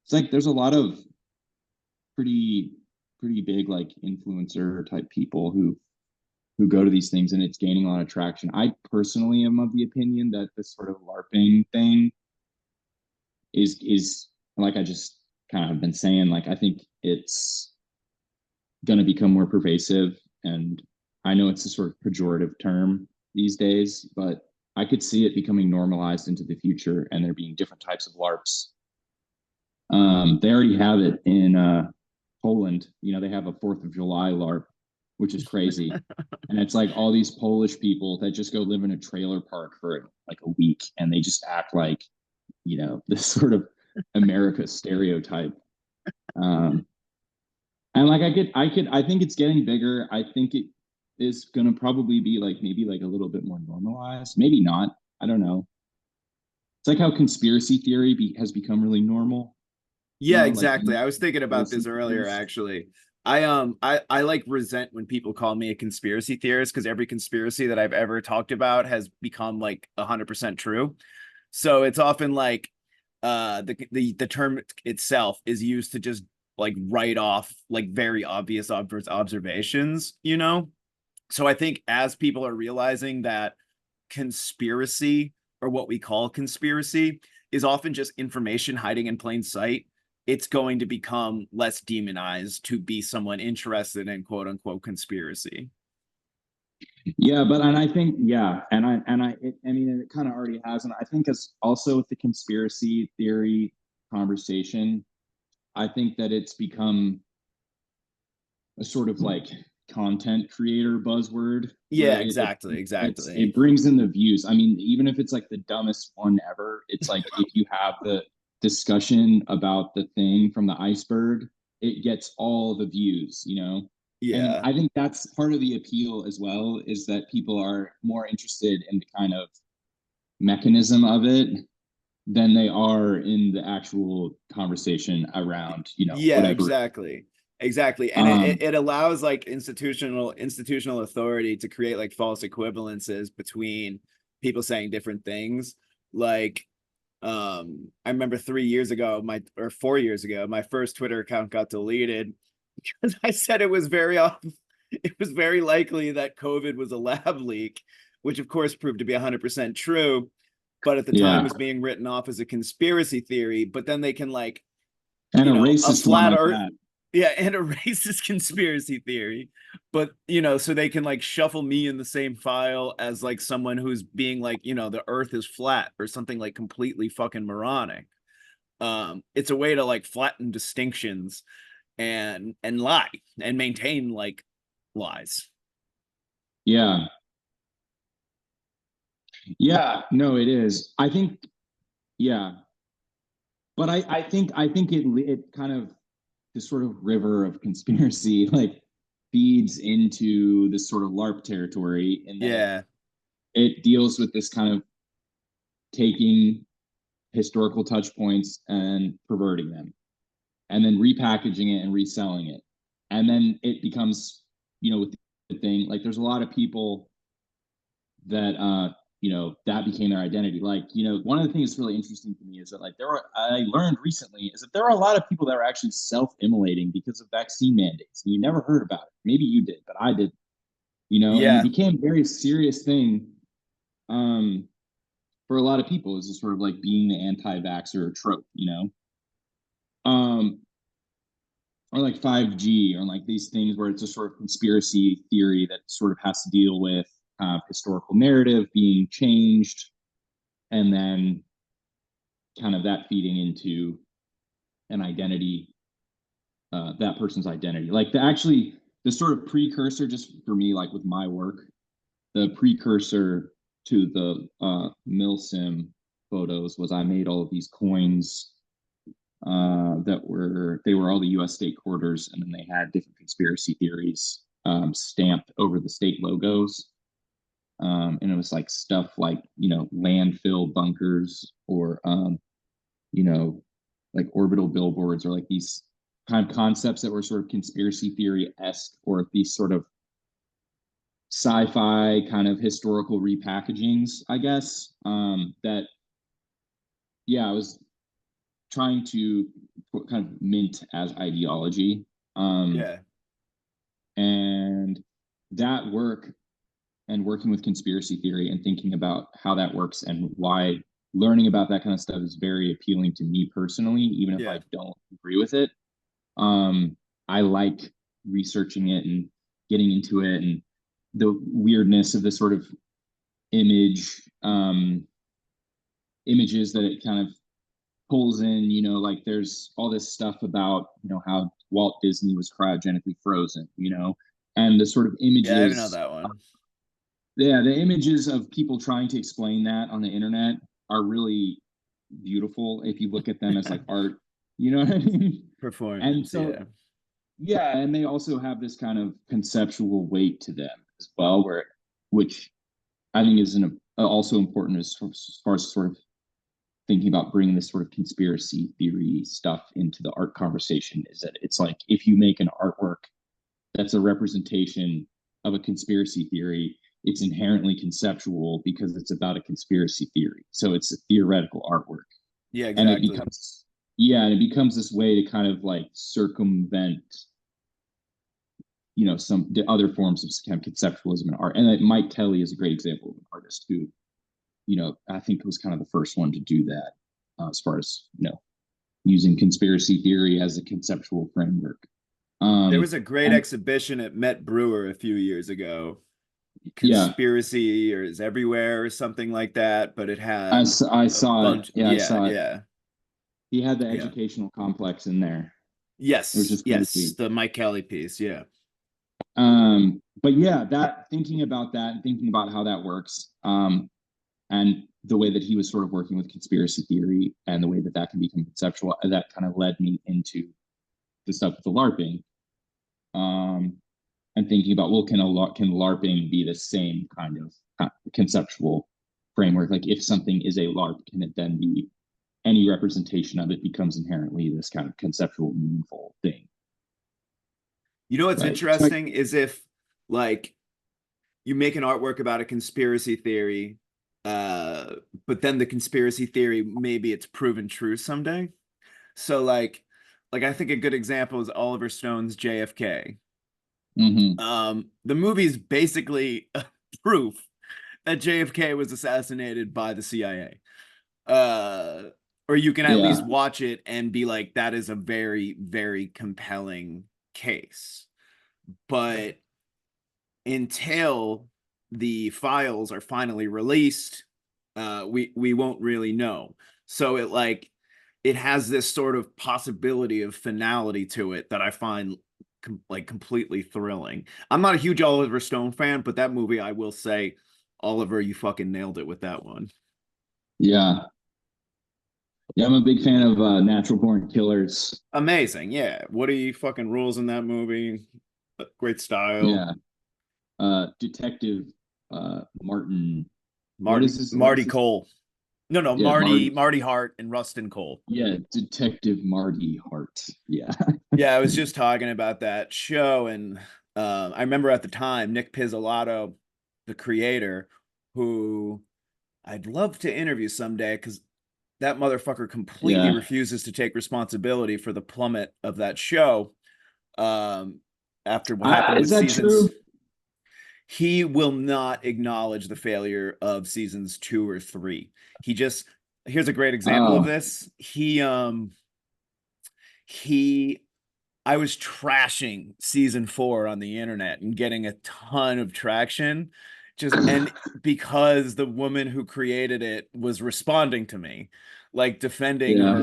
It's like there's a lot of pretty pretty big like influencer type people who go to these things, and it's gaining a lot of traction. I personally am of the opinion that this sort of LARPing thing is like I just kind of have been saying, like I think it's going to become more pervasive, and I know it's a sort of pejorative term these days, but I could see it becoming normalized into the future, and there being different types of LARPs. They already have it in Poland. They have a 4th of July LARP, which is crazy. And it's like all these Polish people that just go live in a trailer park for like a week, and they just act like, this sort of America stereotype. Um, and like I think it's getting bigger. I think it is going to probably be like maybe like a little bit more normalized. Maybe not. I don't know. It's like how conspiracy theory has become really normal. Yeah, Like exactly. I was thinking about this conspiracy earlier, theories. actually. I like resent when people call me a conspiracy theorist because every conspiracy that I've ever talked about has become like 100% true. So it's often like the term itself is used to just like write off like very obvious observations, you know? So I think as people are realizing that conspiracy, or what we call conspiracy, is often just information hiding in plain sight, it's going to become less demonized to be someone interested in quote unquote conspiracy. Yeah, but and I think I mean it kind of already has, and I think as also with the conspiracy theory conversation, I think that it's become a sort of like content creator buzzword. Yeah, exactly. It brings in the views. I mean, even if it's like the dumbest one ever, it's like if you have the discussion about the thing from the iceberg, it gets all the views, you know? And Yeah. I think that's part of the appeal as well, is that people are more interested in the kind of mechanism of it than they are in the actual conversation around, you know, Yeah, whatever. exactly. And it allows like institutional authority to create like false equivalences between people saying different things. Like I remember 4 years ago my first Twitter account got deleted because I said it was very likely that COVID was a lab leak, which of course proved to be 100% true, but at the time was being written off as a conspiracy theory. But then they can like, and you a know, racist a flat one earth, like that. yeah, and a racist conspiracy theory. But you know, so they can like shuffle me in the same file as like someone who's being like, you know, the earth is flat or something like completely fucking moronic. It's a way to like flatten distinctions and lie and maintain like lies. Yeah, no, it is. I think, yeah, but I think it kind of, this sort of river of conspiracy like feeds into this sort of LARP territory, and then it deals with this kind of taking historical touch points and perverting them, and then repackaging it and reselling it, and then it becomes, you know, with the thing like there's a lot of people that you know, that became their identity. Like, you know, one of the things that's really interesting to me is that like I learned recently is that there are a lot of people that are actually self-immolating because of vaccine mandates, and you never heard about it. Maybe you did, but I did, you know. And it became a very serious thing for a lot of people, is just sort of like being the anti-vaxxer trope, you know. Or like 5G, or like these things where it's a sort of conspiracy theory that sort of has to deal with historical narrative being changed, and then kind of that feeding into an identity, that person's identity. Like the sort of precursor, just for me, like with my work, the precursor to the MilSim photos was I made all of these coins they were all the U.S. state quarters, and then they had different conspiracy theories stamped over the state logos. And it was like stuff like, you know, landfill bunkers, or you know, like orbital billboards, or like these kind of concepts that were sort of conspiracy theory-esque, or these sort of sci-fi kind of historical repackagings, I guess. That, yeah, I was trying to kind of mint as ideology. And that work, and working with conspiracy theory and thinking about how that works and why learning about that kind of stuff is very appealing to me personally, even if I don't agree with it. I like researching it and getting into it, and the weirdness of the sort of images that it kind of pulls in, you know, like there's all this stuff about, you know, how Walt Disney was cryogenically frozen, you know, and the sort of images. Yeah, I didn't know that one. Yeah, the images of people trying to explain that on the internet are really beautiful if you look at them as like art, you know what I mean? Performance, and so, yeah, and they also have this kind of conceptual weight to them as well, which I think is also important as far as sort of thinking about bringing this sort of conspiracy theory stuff into the art conversation, is that it's like if you make an artwork that's a representation of a conspiracy theory, it's inherently conceptual because it's about a conspiracy theory. So it's a theoretical artworort. Yeah, exactly. And it becomes this way to kind of like circumvent, you know, some the other forms of kind of conceptualism in art. And like Mike Kelly is a great example of an artist who, you know, I think was kind of the first one to do that, as far as, you know, using conspiracy theory as a conceptual framework. There was a great and, exhibition at Met Brewer a few years ago. yeah, Conspiracy or is everywhere or something like that, but it I, had I a saw it. bunch. Yeah, I Yeah, saw it. yeah, He had the yeah. educational complex in there. It was Yes, just yes. crazy. The Mike Kelly piece. Yeah. But yeah, that thinking about that and thinking about how that works, and the way that he was sort of working with conspiracy theory and the way that that can become conceptual, that kind of led me into the stuff with the LARPing. And thinking about, well, can LARPing be the same kind of conceptual framework? Like if something is a LARP, can it then be any representation of it becomes inherently this kind of conceptual, meaningful thing? You know what's Right. So interesting is if like you make an artwork about a conspiracy theory, but then the conspiracy theory maybe it's proven true someday. So like I think a good example is Oliver Stone's JFK. mm-hmm. The movie's basically proof that JFK was assassinated by the CIA. Or you can at Yeah. least watch it and be like, that is a very, very compelling case. But until the files are finally released, we won't really know. So it has this sort of possibility of finality to it that I find like completely thrilling. I'm not a huge Oliver Stone fan, but that movie, I will say, Oliver, you fucking nailed it with that one. Yeah. Yeah, I'm a big fan of Natural Born Killers. Amazing, yeah. Woody fucking rules in that movie. Great style. Yeah. Detective Martin. What is Marty his Cole. No, Yeah, Marty. Marty Hart and Rustin Cole. Yeah, Detective Marty Hart. Yeah. Yeah, I was just talking about that show, and I remember at the time Nick Pizzolatto, the creator, who I'd love to interview someday because that motherfucker completely Yeah. refuses to take responsibility for the plummet of that show. Um, After what happened Is with that seasons, true? he will not acknowledge the failure of seasons 2 or 3. He just Here's a great example of Oh, this. He I was trashing season 4 on the internet and getting a ton of traction and because the woman who created it was responding to me, like defending yeah. her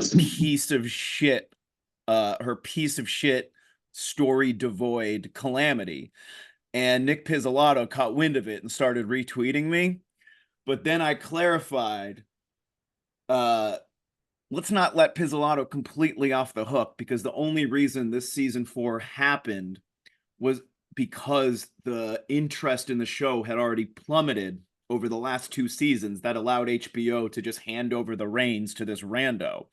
piece of shit story devoid calamity. And Nick Pizzolatto caught wind of it and started retweeting me. But then I clarified, uh, let's not let Pizzolatto completely off the hook because the only reason this season 4 happened was because the interest in the show had already plummeted over the last 2 seasons that allowed HBO to just hand over the reins to this rando.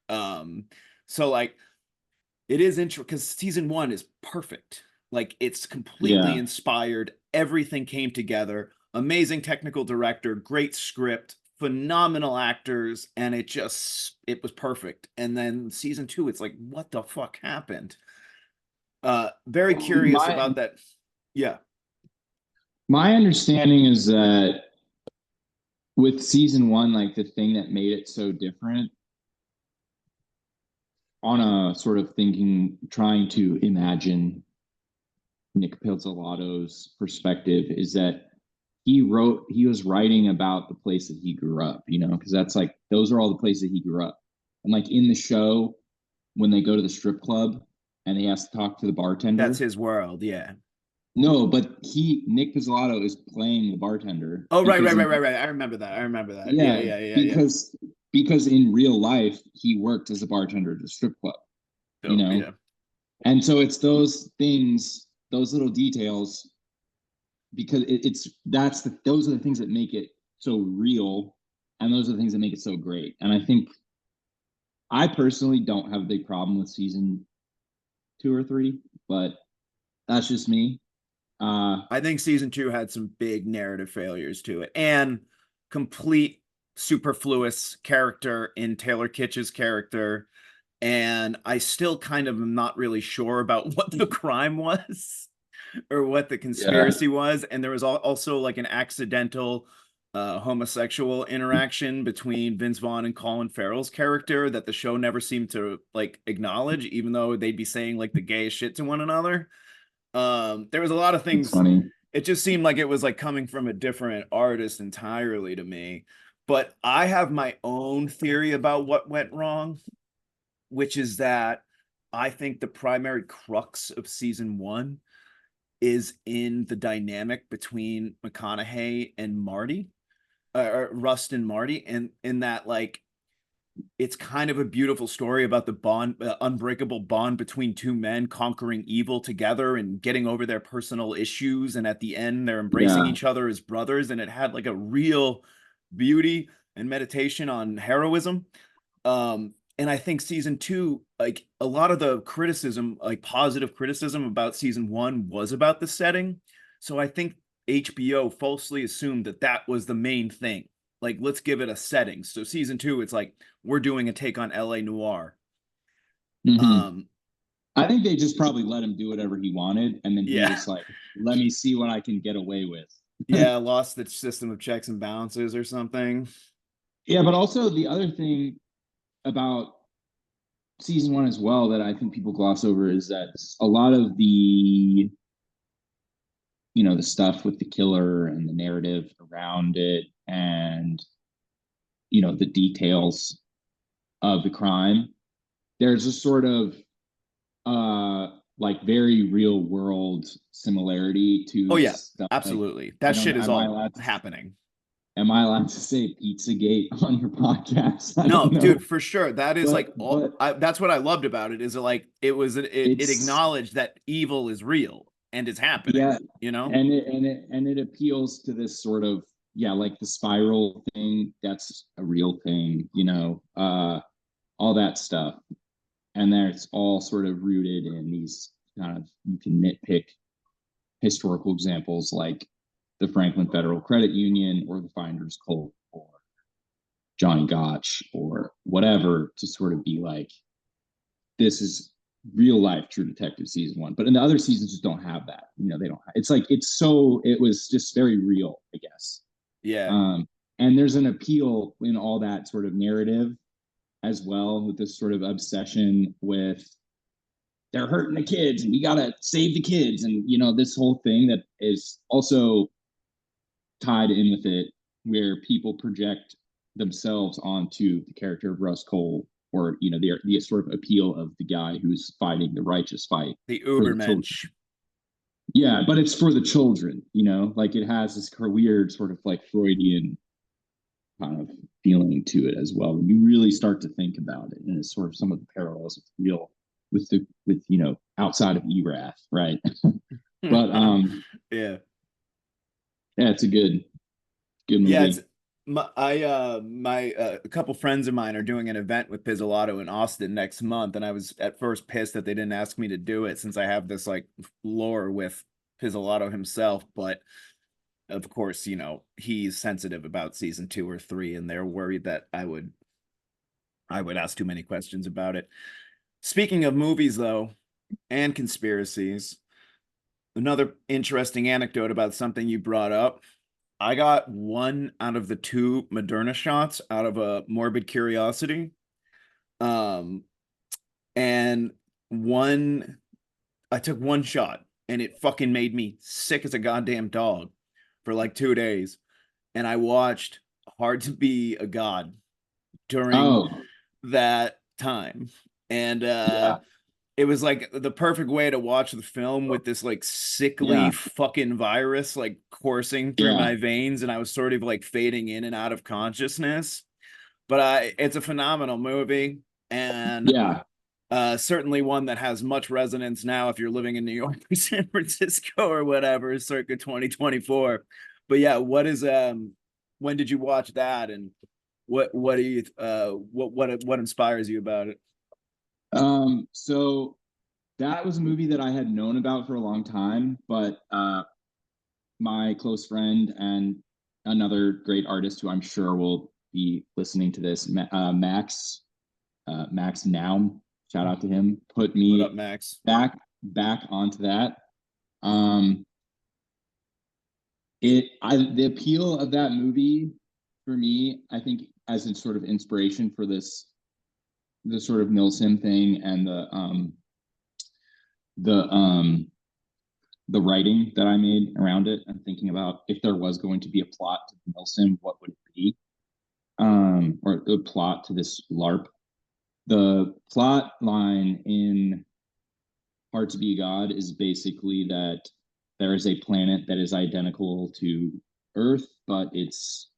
Um, so like it is interesting because season 1 is perfect. Like it's completely Yeah. inspired. Everything came together. Amazing technical director, great script, phenomenal actors, and it was perfect. And then season 2, it's like, what the fuck happened? Very curious My about that. Yeah. my understanding is that with season one, like the thing that made it so different on a sort of trying to imagine Nick Pizzolatto's perspective is that he was writing about the place that he grew up, because that's like, those are all the places he grew up. And like in the show, when they go to the strip club and he has to talk to the That's bartender. his world. Yeah. No, but Nick Pizzolatto is playing the bartender. Oh, right, because right, in, right, right, right. I remember that. I remember that. Yeah, yeah, yeah, yeah, yeah. because in real life he worked as a bartender at a strip club, you Dope. know. Yeah. And so it's those things, those little details, because those are the things that make it so real, and those are the things that make it so great. And I think I personally don't have a big problem with season 2 or 3, but that's just me. I think season 2 had some big narrative failures to it and complete superfluous character in Taylor Kitsch's character. And I still kind of am not really sure about what the crime was or what the Yeah. conspiracy was. And there was also like an accidental homosexual interaction between Vince Vaughn and Colin Farrell's character that the show never seemed to like acknowledge, even though they'd be saying like the gayest shit to one another. There was a lot of It's things. funny. It just seemed like it was like coming from a different artist entirely to me. But I have my own theory about what went wrong, which is that I think the primary crux of season one is in the dynamic between McConaughey and Marty, or Rust and Marty, and in that like it's kind of a beautiful story about the bond, unbreakable bond between two men conquering evil together and getting over their personal issues. And at the end, they're embracing Yeah. each other as brothers. And it had like a real beauty and meditation on heroism. And I think season two, like a lot of the criticism, like positive criticism about season one was about the setting. So I think HBO falsely assumed that that was the main thing. Like, let's give it a setting. So season two, it's like we're doing a take on LA noir. Mm-hmm. I think they just probably let him do whatever he wanted, and then he Yeah. was like, "Let me see what I can get away with." Yeah, lost the system of checks and balances or something. Yeah, but also the other thing about season one as well that I think people gloss over is that a lot of the the stuff with the killer and the narrative around it and the details of the crime, there's a sort of like very real world similarity Oh to yeah, stuff like absolutely. I That don't shit know, is all happening. am I allowed to say Pizzagate on your podcast? I No, don't dude, know. for sure. That is like all But that's what I loved about it, is it like it it's acknowledged that evil is real and it's happening, yeah, you know? and it appeals to this sort of like the spiral thing, that's a real thing, all that stuff. And that's all sort of rooted in these kind of, you can nitpick historical examples like the Franklin Federal Credit Union or the Finder's Cult or Johnny Gotch or whatever, to sort of be like, this is real life True Detective season one. But in the other seasons just don't have that. They don't have, it's like it was just very real, I guess. Yeah. And there's an appeal in all that sort of narrative as well, with this sort of obsession with they're hurting the kids and we gotta save the kids, and this whole thing that is also tied in with it, where people project themselves onto the character of Russ Cole, or the sort of appeal of the guy who's fighting the righteous fight The for the children. Ubermensch. Yeah, but it's for the children, like it has this weird sort of like Freudian kind of feeling to it as well when you really start to think about it, and it's sort of some of the parallels with real with outside of Erath, right? But Yeah. it's a good movie. Yeah, it's a couple friends of mine are doing an event with Pizzolatto in Austin next month, and I was at first pissed that they didn't ask me to do it since I have this like lore with Pizzolatto himself, but of course, he's sensitive about season 2 or 3, and they're worried that I would ask too many questions about it. Speaking of movies though, and conspiracies, another interesting anecdote about something you brought up. I got 1 out of the 2 Moderna shots out of a morbid curiosity. Um, and I took 1 shot and it fucking made me sick as a goddamn dog for like 2 days. And I watched Hard to Be a God during Oh that time. And yeah, it was like the perfect way to watch the film, with this like sickly yeah, fucking virus like coursing through yeah, my veins, and I was sort of like fading in and out of consciousness. But it's a phenomenal movie, and yeah. certainly one that has much resonance now if you're living in New York or San Francisco or whatever, circa 2024. But yeah, when did you watch that, and what do you what inspires you about it? So that was a movie that I had known about for a long time, but my close friend and another great artist who I'm sure will be listening to this, Max Naum, shout out to him, put What up, me Max? back onto that. Um, The appeal of that movie for me, I think, as a sort of inspiration for the sort of MilSim thing and the writing that I made around it. I'm thinking about if there was going to be a plot to the MilSim, what would it be? Or the plot to this LARP. The plot line in Hard to Be a God is basically that there is a planet that is identical to Earth, but it's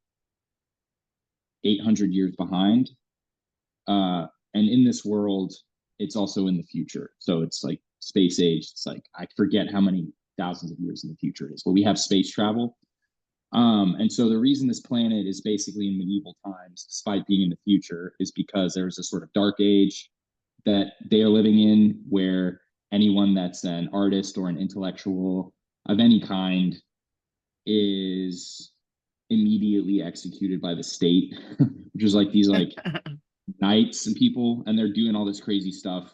800 years behind. And in this world, it's also in the future. So it's like space age. It's like, I forget how many thousands of years in the future it is, but we have space travel. And so the reason this planet is basically in medieval times, despite being in the future, is because there's a sort of dark age that they are living in where anyone that's an artist or an intellectual of any kind is immediately executed by the state, which is like these like knights and people, and they're doing all this crazy stuff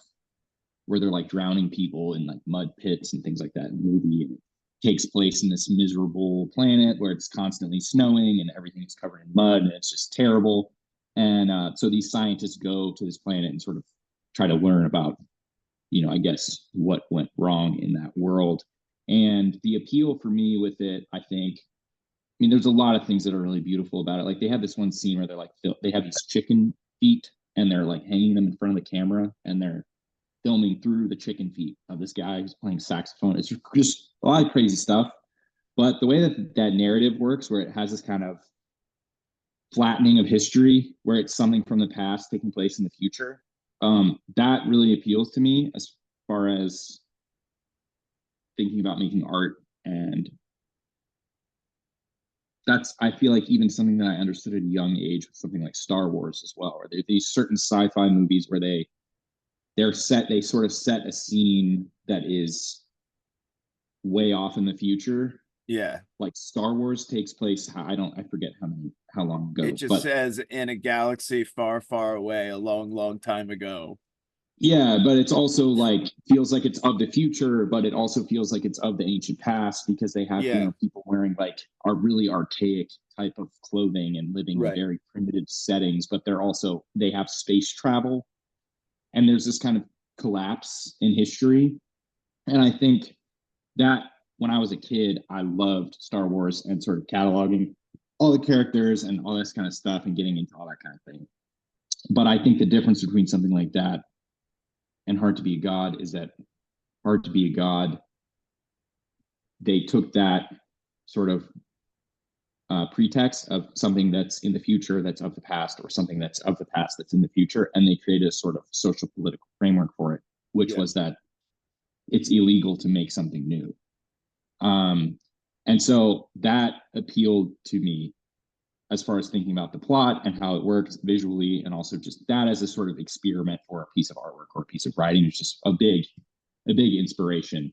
where they're like drowning people in like mud pits and things like that in the movie. And it takes place in this miserable planet where it's constantly snowing and everything is covered in mud and it's just terrible. And so these scientists go to this planet and sort of try to learn about, I guess what went wrong in that world. And the appeal for me with it, I think, there's a lot of things that are really beautiful about it. Like they have this one scene where they're like, they have these chicken feet and they're like hanging them in front of the camera and they're filming through the chicken feet of this guy who's playing saxophone. It's just a lot of crazy stuff. But the way that narrative works, where it has this kind of flattening of history, where it's something from the past taking place in the future, that really appeals to me as far as thinking about making art. And that's, I feel like, even something that I understood at a young age with something like Star Wars as well, or these certain sci-fi movies where they sort of set a scene that is way off in the future. Yeah. Like Star Wars takes place, I forget how long ago. It just says in a galaxy far, far away, a long, long time ago. Yeah, but it's also like feels like it's of the future, but it also feels like it's of the ancient past because they have people wearing like are really archaic type of clothing and living in very primitive settings, but they have space travel. And there's this kind of collapse in history. And I think that when I was a kid, I loved Star Wars and sort of cataloging all the characters and all this kind of stuff and getting into all that kind of thing. But I think the difference between something like that and Hard to Be a God is that Hard to Be a God, they took that sort of pretext of something that's in the future that's of the past, or something that's of the past that's in the future, and they created a sort of social political framework for it, which was that it's illegal to make something new. And so that appealed to me as far as thinking about the plot and how it works visually, and also just that as a sort of experiment for a piece of artwork or a piece of writing is just a big inspiration.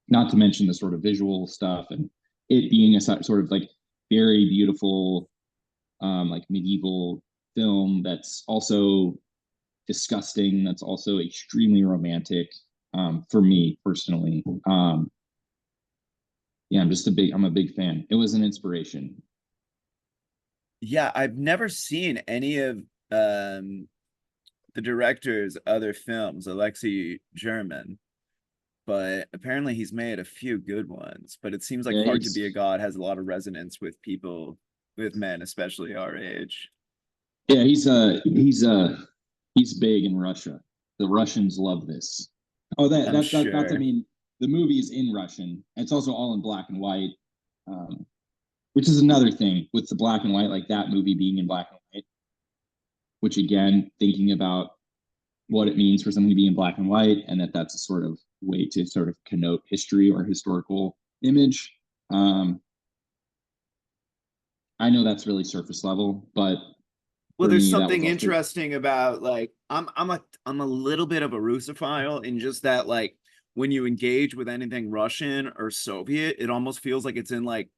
Not to mention the sort of visual stuff and it being a sort of like very beautiful, like medieval film that's also disgusting, that's also extremely romantic, for me personally. Yeah, I'm a big fan. It was an inspiration. Yeah, I've never seen any of the director's other films, Alexei German, but apparently he's made a few good ones. But it seems like Hard to Be a God has a lot of resonance with people, with men, especially our age. Yeah, he's big in Russia. The Russians love this. Oh, that's I mean, the movie is in Russian. It's also all in black and white, which is another thing with the black and white, like that movie being in black and white, which again, thinking about what it means for something to be in black and white, and that's a sort of way to sort of connote history or historical image. I know that's really surface level, but well, there's something interesting about, like, I'm a little bit of a Russophile in just that, like, when you engage with anything Russian or Soviet, it almost feels like it's in, like,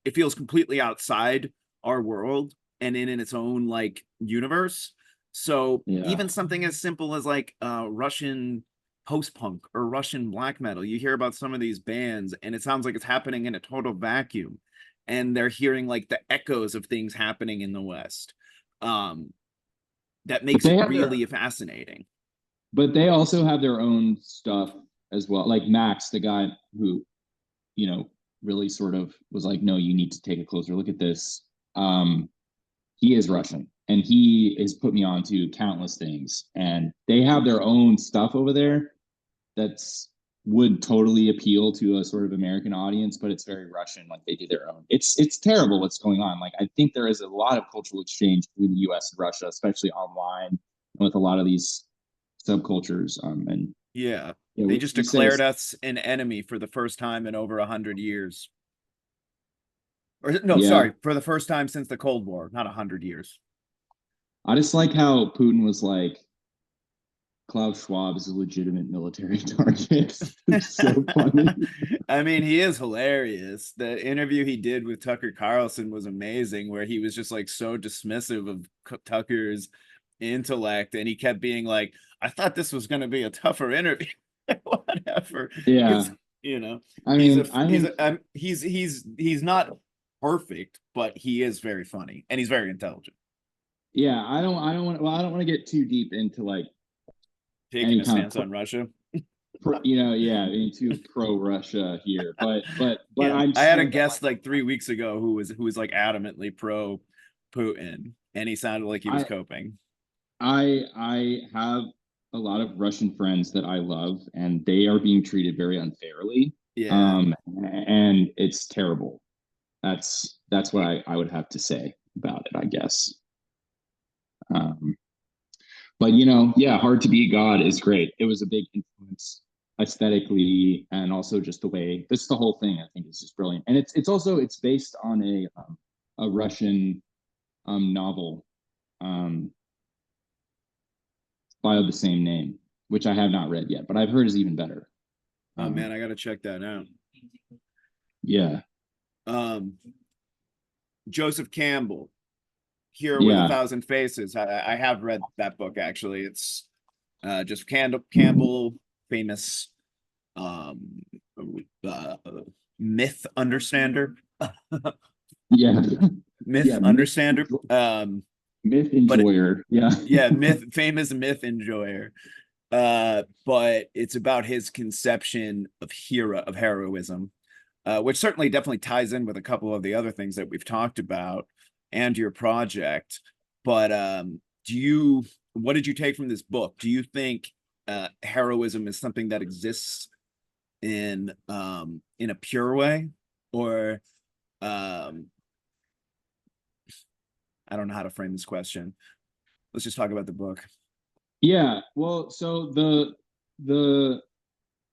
it feels completely outside our world and in its own, like, universe. So even something as simple as like Russian post-punk or Russian black metal. You hear about some of these bands and it sounds like it's happening in a total vacuum, and they're hearing like the echoes of things happening in the West. That makes it really fascinating. But they also have their own stuff as well. Like Max, the guy who, you know, really sort of was like, no, you need to take a closer look at this. He is Russian, and he has put me on to countless things, and they have their own stuff over there that's would totally appeal to a sort of American audience, but it's very Russian. Like they do their own. It's terrible what's going on. Like I think there is a lot of cultural exchange between the U.S. and Russia, especially online, and with a lot of these subcultures. And yeah, you know, they just declared us an enemy for the first time in over 100 years. Or no, yeah. sorry, for the first time since the Cold War, not 100 years. I just like how Putin was like, Klaus Schwab is a legitimate military target. It's so funny. I mean, he is hilarious. The interview he did with Tucker Carlson was amazing, where he was just like so dismissive of Tucker's intellect, and he kept being like, I thought this was going to be a tougher interview. Whatever. Yeah. You know, I mean, he's not perfect, but he is very funny and he's very intelligent. Yeah, I don't want to get too deep into like taking a stance on Russia. Into pro-Russia here, but yeah, I had a guest like 3 weeks ago who was like adamantly pro Putin, and he sounded like he was coping. I have a lot of Russian friends that I love, and they are being treated very unfairly. Yeah. And it's terrible. That's what I would have to say about it, I guess. But Hard to Be God is great. It was a big influence aesthetically, and also just the way this the whole thing I think is just brilliant. And it's based on a Russian novel by the same name, which I have not read yet, but I've heard is even better. Oh man, I gotta check that out. Yeah. Joseph Campbell, Here with a Thousand Faces. I have read that book actually. It's just Campbell, famous myth understander. Myth understander. Myth enjoyer. Famous myth enjoyer. But it's about his conception of heroism, which certainly definitely ties in with a couple of the other things that we've talked about and your project. But what did you take from this book? Do you think heroism is something that exists in a pure way, or I don't know how to frame this question. Let's just talk about the book. Yeah, well, so the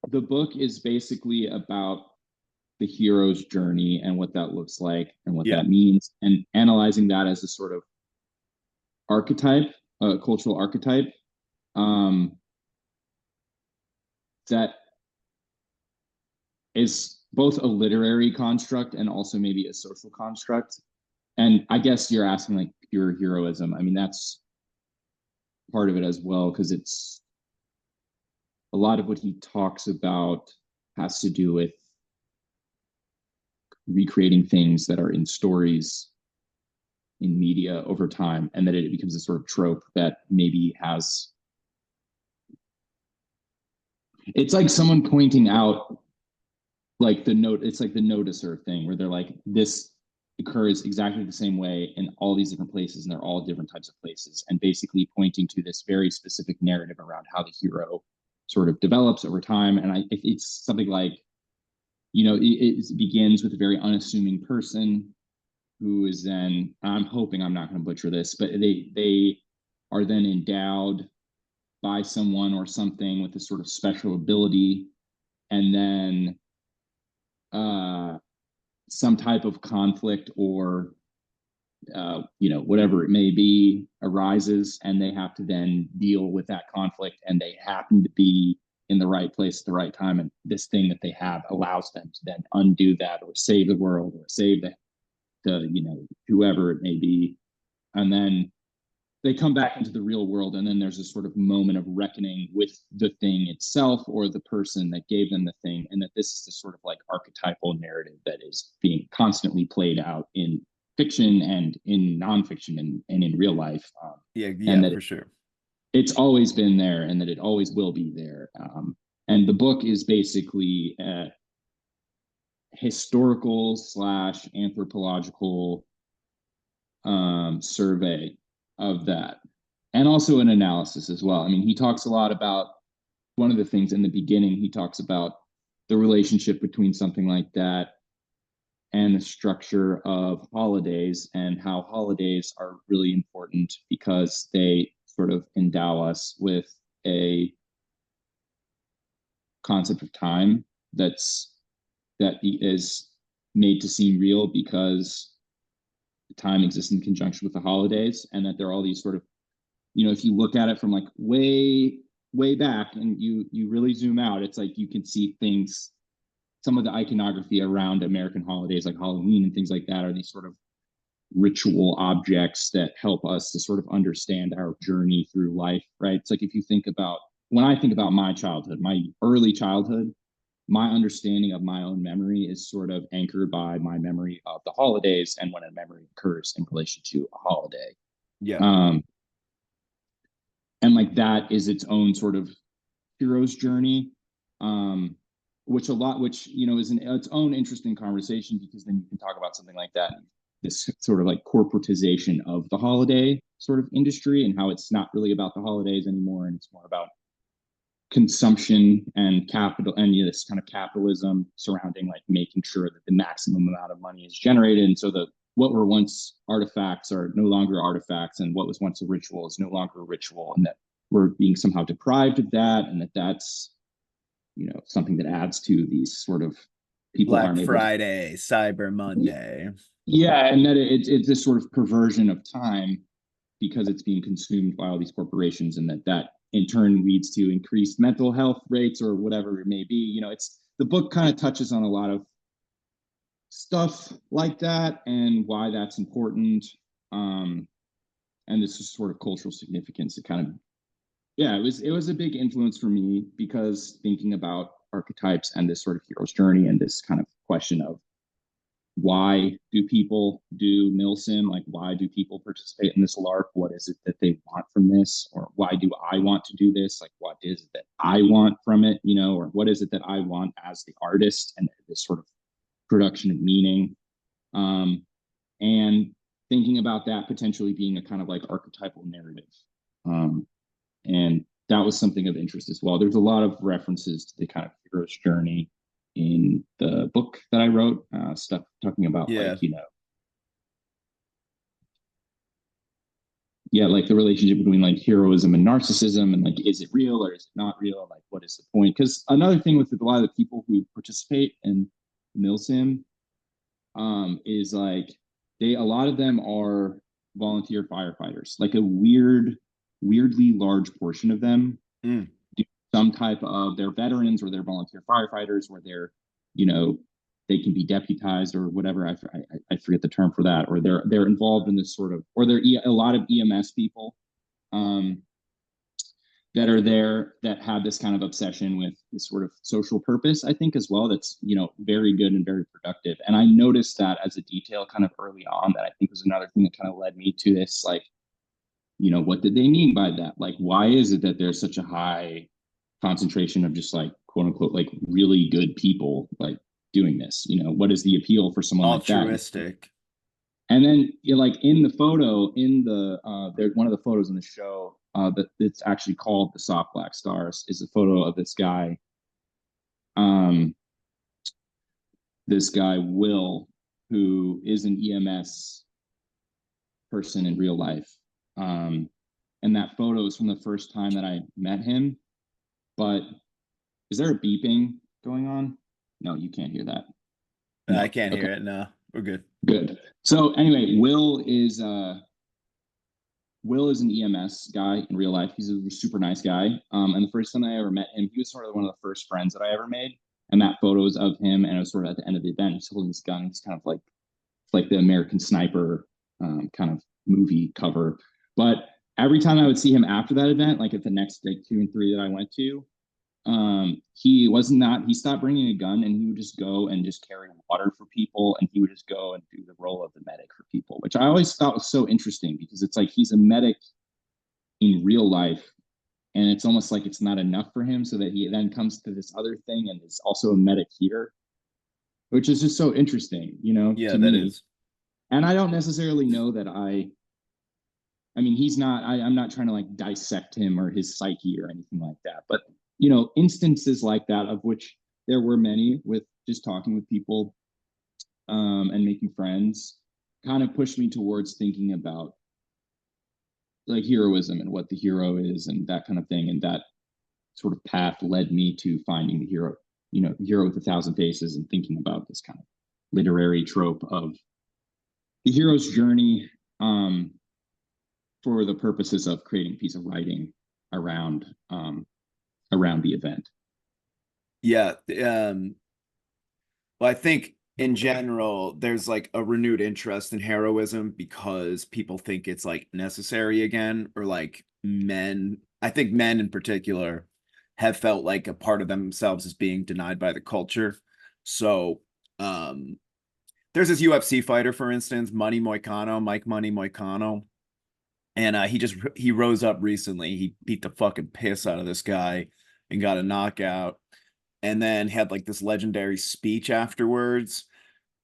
book is basically about the hero's journey and what that looks like and what that means, and analyzing that as a sort of archetype, a cultural archetype, that is both a literary construct and also maybe a social construct. And I guess you're asking like pure heroism. I mean, that's part of it as well, because it's a lot of what he talks about has to do with recreating things that are in stories in media over time, and that it becomes a sort of trope that maybe has, it's like someone pointing out like it's like the noticer thing, where they're like, this occurs exactly the same way in all these different places, and they're all different types of places, and basically pointing to this very specific narrative around how the hero sort of develops over time. And it's something like, it begins with a very unassuming person who is then, I'm hoping I'm not going to butcher this, but they are then endowed by someone or something with a sort of special ability, and then some type of conflict or whatever it may be arises, and they have to then deal with that conflict, and they happen to be in the right place at the right time, and this thing that they have allows them to then undo that, or save the world, or save the whoever it may be. And then they come back into the real world, and then there's a sort of moment of reckoning with the thing itself or the person that gave them the thing, and that this is the sort of like archetypal narrative that is being constantly played out in fiction and in nonfiction and in real life. Yeah, for sure. It's always been there, and that it always will be there. And the book is basically a historical / anthropological survey of that, and also an analysis as well. I mean, he talks a lot about, one of the things in the beginning, he talks about the relationship between something like that and the structure of holidays, and how holidays are really important because they sort of endow us with a concept of time that is made to seem real because time exists in conjunction with the holidays, and that there are all these sort of, if you look at it from like way back and you really zoom out, it's like you can see things, some of the iconography around American holidays like Halloween and things like that are these sort of ritual objects that help us to sort of understand our journey through life, right? It's like, if you think about, when I think about my childhood, my early childhood, my understanding of my own memory is sort of anchored by my memory of the holidays and when a memory occurs in relation to a holiday. Yeah. And like that is its own sort of hero's journey, which is its own interesting conversation, because then you can talk about something like that, this sort of like corporatization of the holiday sort of industry, and how it's not really about the holidays anymore, and it's more about consumption and capital, and this kind of capitalism surrounding like making sure that the maximum amount of money is generated. And so what were once artifacts are no longer artifacts, and what was once a ritual is no longer a ritual, and that we're being somehow deprived of that, and that's something that adds to these sort of people Black Friday, Cyber Monday. Yeah, and that it's this sort of perversion of time because it's being consumed by all these corporations, and that in turn leads to increased mental health rates or whatever it may be. It's, the book kind of touches on a lot of stuff like that and why that's important. And this is sort of cultural significance. It kind of, it was a big influence for me, because thinking about archetypes and this sort of hero's journey and this kind of question of, why do people do MilSim? Like, why do people participate in this LARP? What is it that they want from this? Or why do I want to do this? Like, what is it that I want from it? Or what is it that I want as the artist, and this sort of production of meaning? And thinking about that potentially being a kind of like archetypal narrative. And that was something of interest as well. There's a lot of references to the kind of hero's journey in the book that I wrote, stuff talking about like the relationship between like heroism and narcissism, and like, is it real or is it not real? Like, what is the point? Because another thing with a lot of the people who participate in MilSim is like, a lot of them are volunteer firefighters. Like a weirdly large portion of them do some type of, they're veterans or they're volunteer firefighters, where they're, they can be deputized or whatever. I forget the term for that, or they're involved in this sort of, or they're a lot of EMS people that are there, that have this kind of obsession with this sort of social purpose, I think, as well. That's, very good and very productive. And I noticed that as a detail kind of early on, that I think was another thing that kind of led me to this, like, what did they mean by that? Like, why is it that there's such a high concentration of just like, quote unquote, like really good people like doing this? What is the appeal for someone altruistic? Like that? And then like in the photo, there's one of the photos in the show that it's actually called The Soft Black Stars, is a photo of this guy Will, who is an EMS person in real life. And that photo is from the first time that I met him. But is there a beeping going on? No, you can't hear that. No, I can't hear it. No, we're good. Good. So anyway, Will is an EMS guy in real life. He's a super nice guy. And the first time I ever met him, he was sort of one of the first friends that I ever made. And that photo is of him, and it was sort of at the end of the event. He's holding his gun. It's kind of like the American Sniper kind of movie cover. But every time I would see him after that event, like at the next like 2 and 3 that I went to, he stopped bringing a gun, and he would just go and just carry water for people, and he would just go and do the role of the medic for people, which I always thought was so interesting, because it's like he's a medic in real life, and it's almost like it's not enough for him, so that he then comes to this other thing and is also a medic here, which is just so interesting, Yeah, to that me. is. And I don't necessarily know that I mean, he's not, I'm not trying to like dissect him or his psyche or anything like that. But, instances like that, of which there were many, with just talking with people and making friends, kind of pushed me towards thinking about like heroism and what the hero is and that kind of thing. And that sort of path led me to finding the hero, hero with a thousand faces, and thinking about this kind of literary trope of the hero's journey, for the purposes of creating a piece of writing around around the event. Yeah. Well, I think in general, there's like a renewed interest in heroism because people think it's like necessary again, or like I think men in particular have felt like a part of themselves is being denied by the culture. So, there's this UFC fighter, for instance, Mike Money Moicano, and he rose up recently. He beat the fucking piss out of this guy and got a knockout, and then had like this legendary speech afterwards.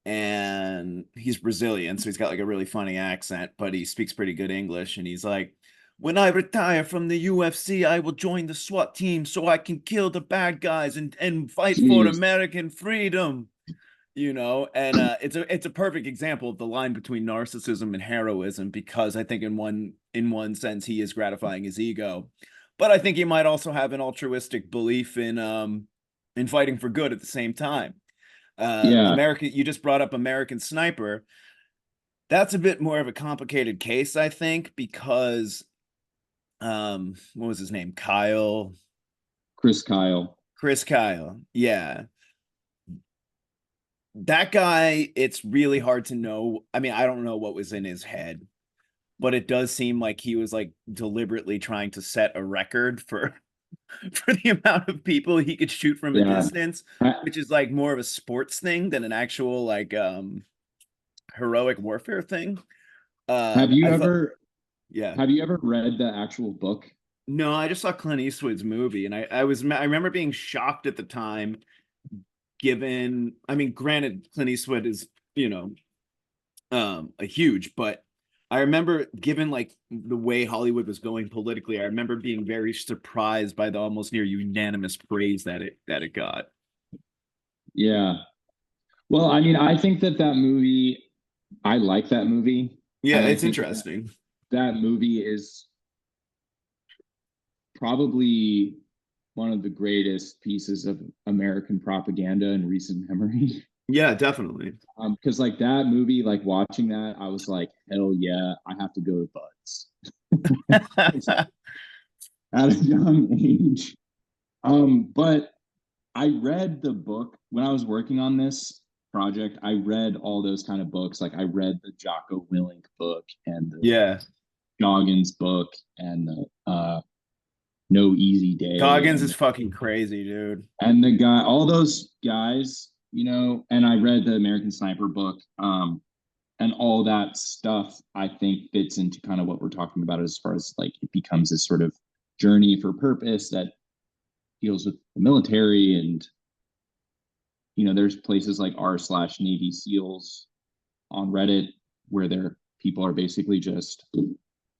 And he's Brazilian, so he's got like a really funny accent, but he speaks pretty good English. And he's like, "When I retire from the UFC, I will join the SWAT team so I can kill the bad guys and fight for Jeez. American freedom." And it's a perfect example of the line between narcissism and heroism, because I think in one sense he is gratifying his ego, but I think he might also have an altruistic belief in fighting for good at the same time. Yeah. You just brought up American Sniper. That's a bit more of a complicated case, I think, because what was his name? Chris Kyle. Chris Kyle. Yeah. That guy, it's really hard to know. I mean, I don't know what was in his head, but it does seem like he was like deliberately trying to set a record for for the amount of people he could shoot from a Yeah. distance, which is like more of a sports thing than an actual like heroic warfare thing. Have you I thought, ever yeah. have you ever read the actual book? No, I just saw Clint Eastwood's movie, and I remember being shocked at the time, given, I mean, granted, Clint Eastwood is, a huge, but I remember, given like the way Hollywood was going politically, I remember being very surprised by the almost near unanimous praise that it got. Yeah. Well, I mean, I think that movie, I like that movie. Yeah, And I it's think interesting. that movie is probably one of the greatest pieces of American propaganda in recent memory. Yeah, definitely. Because like that movie, like watching that, I was like, hell yeah, I have to go to Buds at a young age. But I read the book when I was working on this project. I read all those kind of books. Like I read the Jocko Willink book and the Yeah. Goggins book and the No Easy Day Goggins is fucking crazy, dude. and the guy, all those guys, and I read the American Sniper book, and all that stuff. I think fits into kind of what we're talking about as far as like it becomes this sort of journey for purpose that deals with the military. And there's places like r/Navy SEALs on Reddit where people are basically just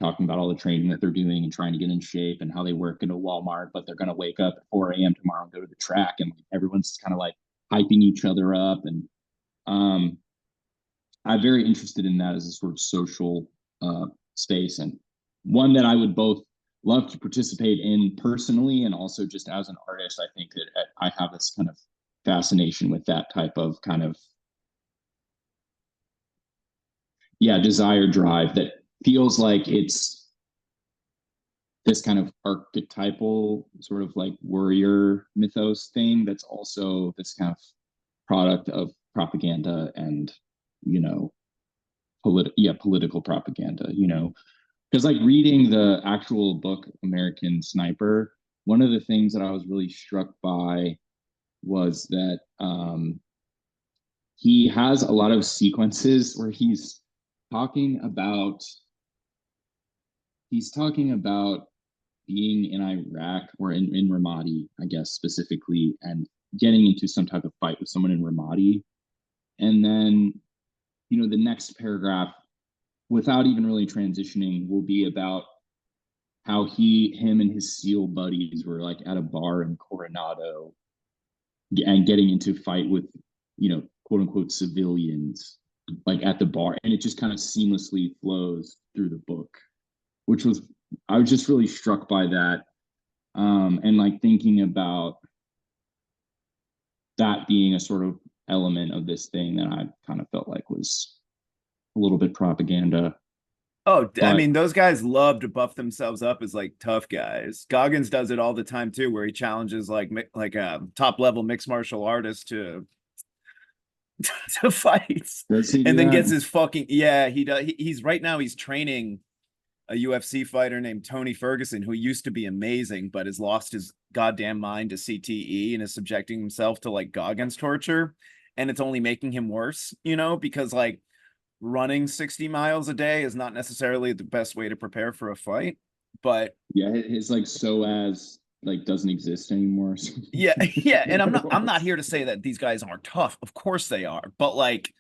talking about all the training that they're doing and trying to get in shape and how they work in a Walmart, but they're going to wake up at 4 a.m. tomorrow and go to the track, and everyone's kind of like hyping each other up. And I'm very interested in that as a sort of social space, and one that I would both love to participate in personally and also just as an artist. I think that I have this kind of fascination with that type of kind of desire drive that feels like it's this kind of archetypal sort of like warrior mythos thing that's also this kind of product of propaganda and political propaganda. because like reading the actual book American Sniper, one of the things that I was really struck by was that he has a lot of sequences where talking about he's talking about being in Iraq or in Ramadi, I guess specifically, and getting into some type of fight with someone in Ramadi. And then, the next paragraph, without even really transitioning, will be about how him and his SEAL buddies were like at a bar in Coronado and getting into fight with, quote unquote civilians, like at the bar. And it just kind of seamlessly flows through the book, I was just really struck by that. And like thinking about that being a sort of element of this thing that I kind of felt like was a little bit propaganda. Oh, I mean, those guys love to buff themselves up as like tough guys. Goggins does it all the time too, where he challenges like a top level mixed martial artist to fights, and then gets his fucking he does. He's right now he's training a UFC fighter named Tony Ferguson, who used to be amazing, but has lost his goddamn mind to CTE and is subjecting himself to like Goggins torture. And it's only making him worse, because like running 60 miles a day is not necessarily the best way to prepare for a fight. But yeah, his like psoas like doesn't exist anymore. yeah. And I'm not here to say that these guys aren't tough. Of course they are. But like,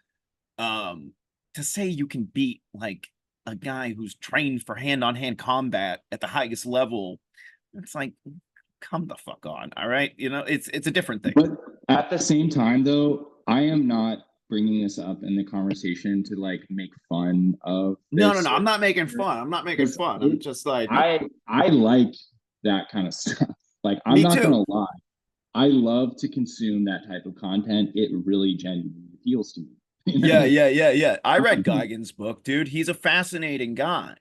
to say you can beat like a guy who's trained for hand-on-hand combat at the highest level, it's like, come the fuck on. All right, it's a different thing. But at the same time though, I am not bringing this up in the conversation to like make fun of no I'm not making fun. I'm just like, I like that kind of stuff. Like, I'm not gonna lie, I love to consume that type of content. It really genuinely appeals to me. Yeah. I read Goggins' book, dude. He's a fascinating guy.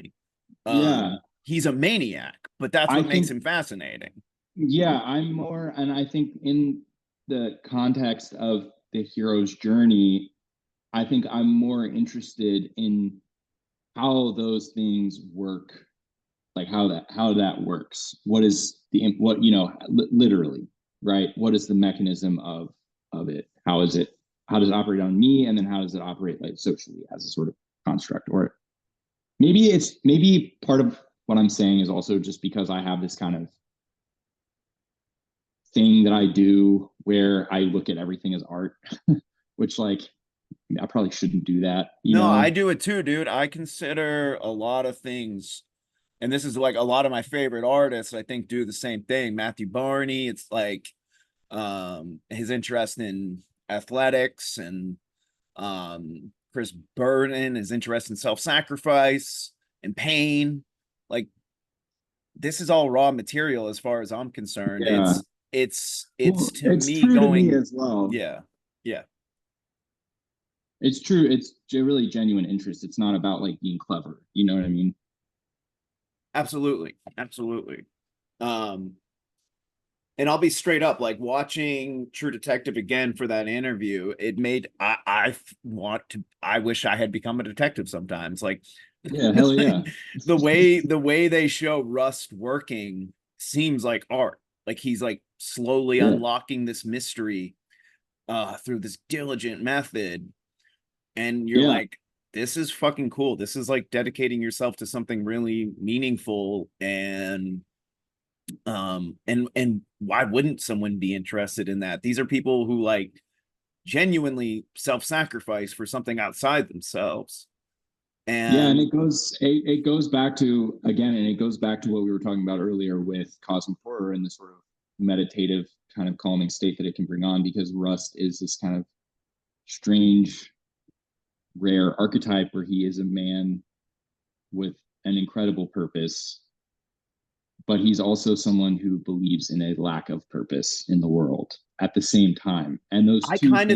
He's a maniac, but that's what makes him fascinating. Yeah, I'm more, and I think in the context of the hero's journey, I think I'm more interested in how those things work, like how that works. What is literally, right? What is the mechanism of it? How does it operate on me, and then how does it operate like socially as a sort of construct? Or maybe part of what I'm saying is also just because I have this kind of thing that I do where I look at everything as art, which like I probably shouldn't do that. I do it too, dude. I consider a lot of things, and this is like a lot of my favorite artists, I think, do the same thing. Matthew Barney, it's like his interest in athletics, and Chris Burden, his interest in self-sacrifice and pain. Like, this is all raw material as far as I'm concerned. Yeah. It's to me true going to me as well. Yeah. It's true. It's a really genuine interest. It's not about like being clever. You know what I mean? Absolutely. And I'll be straight up, like watching True Detective again for that interview, it made I wish I had become a detective sometimes. Like, yeah, hell yeah. the way they show Rust working seems like art. Like, he's like slowly unlocking this mystery through this diligent method. And you're like, this is fucking cool. This is like dedicating yourself to something really meaningful. And why wouldn't someone be interested in that? These are people who like genuinely self-sacrifice for something outside themselves. And it goes back to, again, and it goes back to what we were talking about earlier with cosmic horror and the sort of meditative kind of calming state that it can bring on, because Rust is this kind of strange, rare archetype where he is a man with an incredible purpose, but he's also someone who believes in a lack of purpose in the world at the same time. And those I kind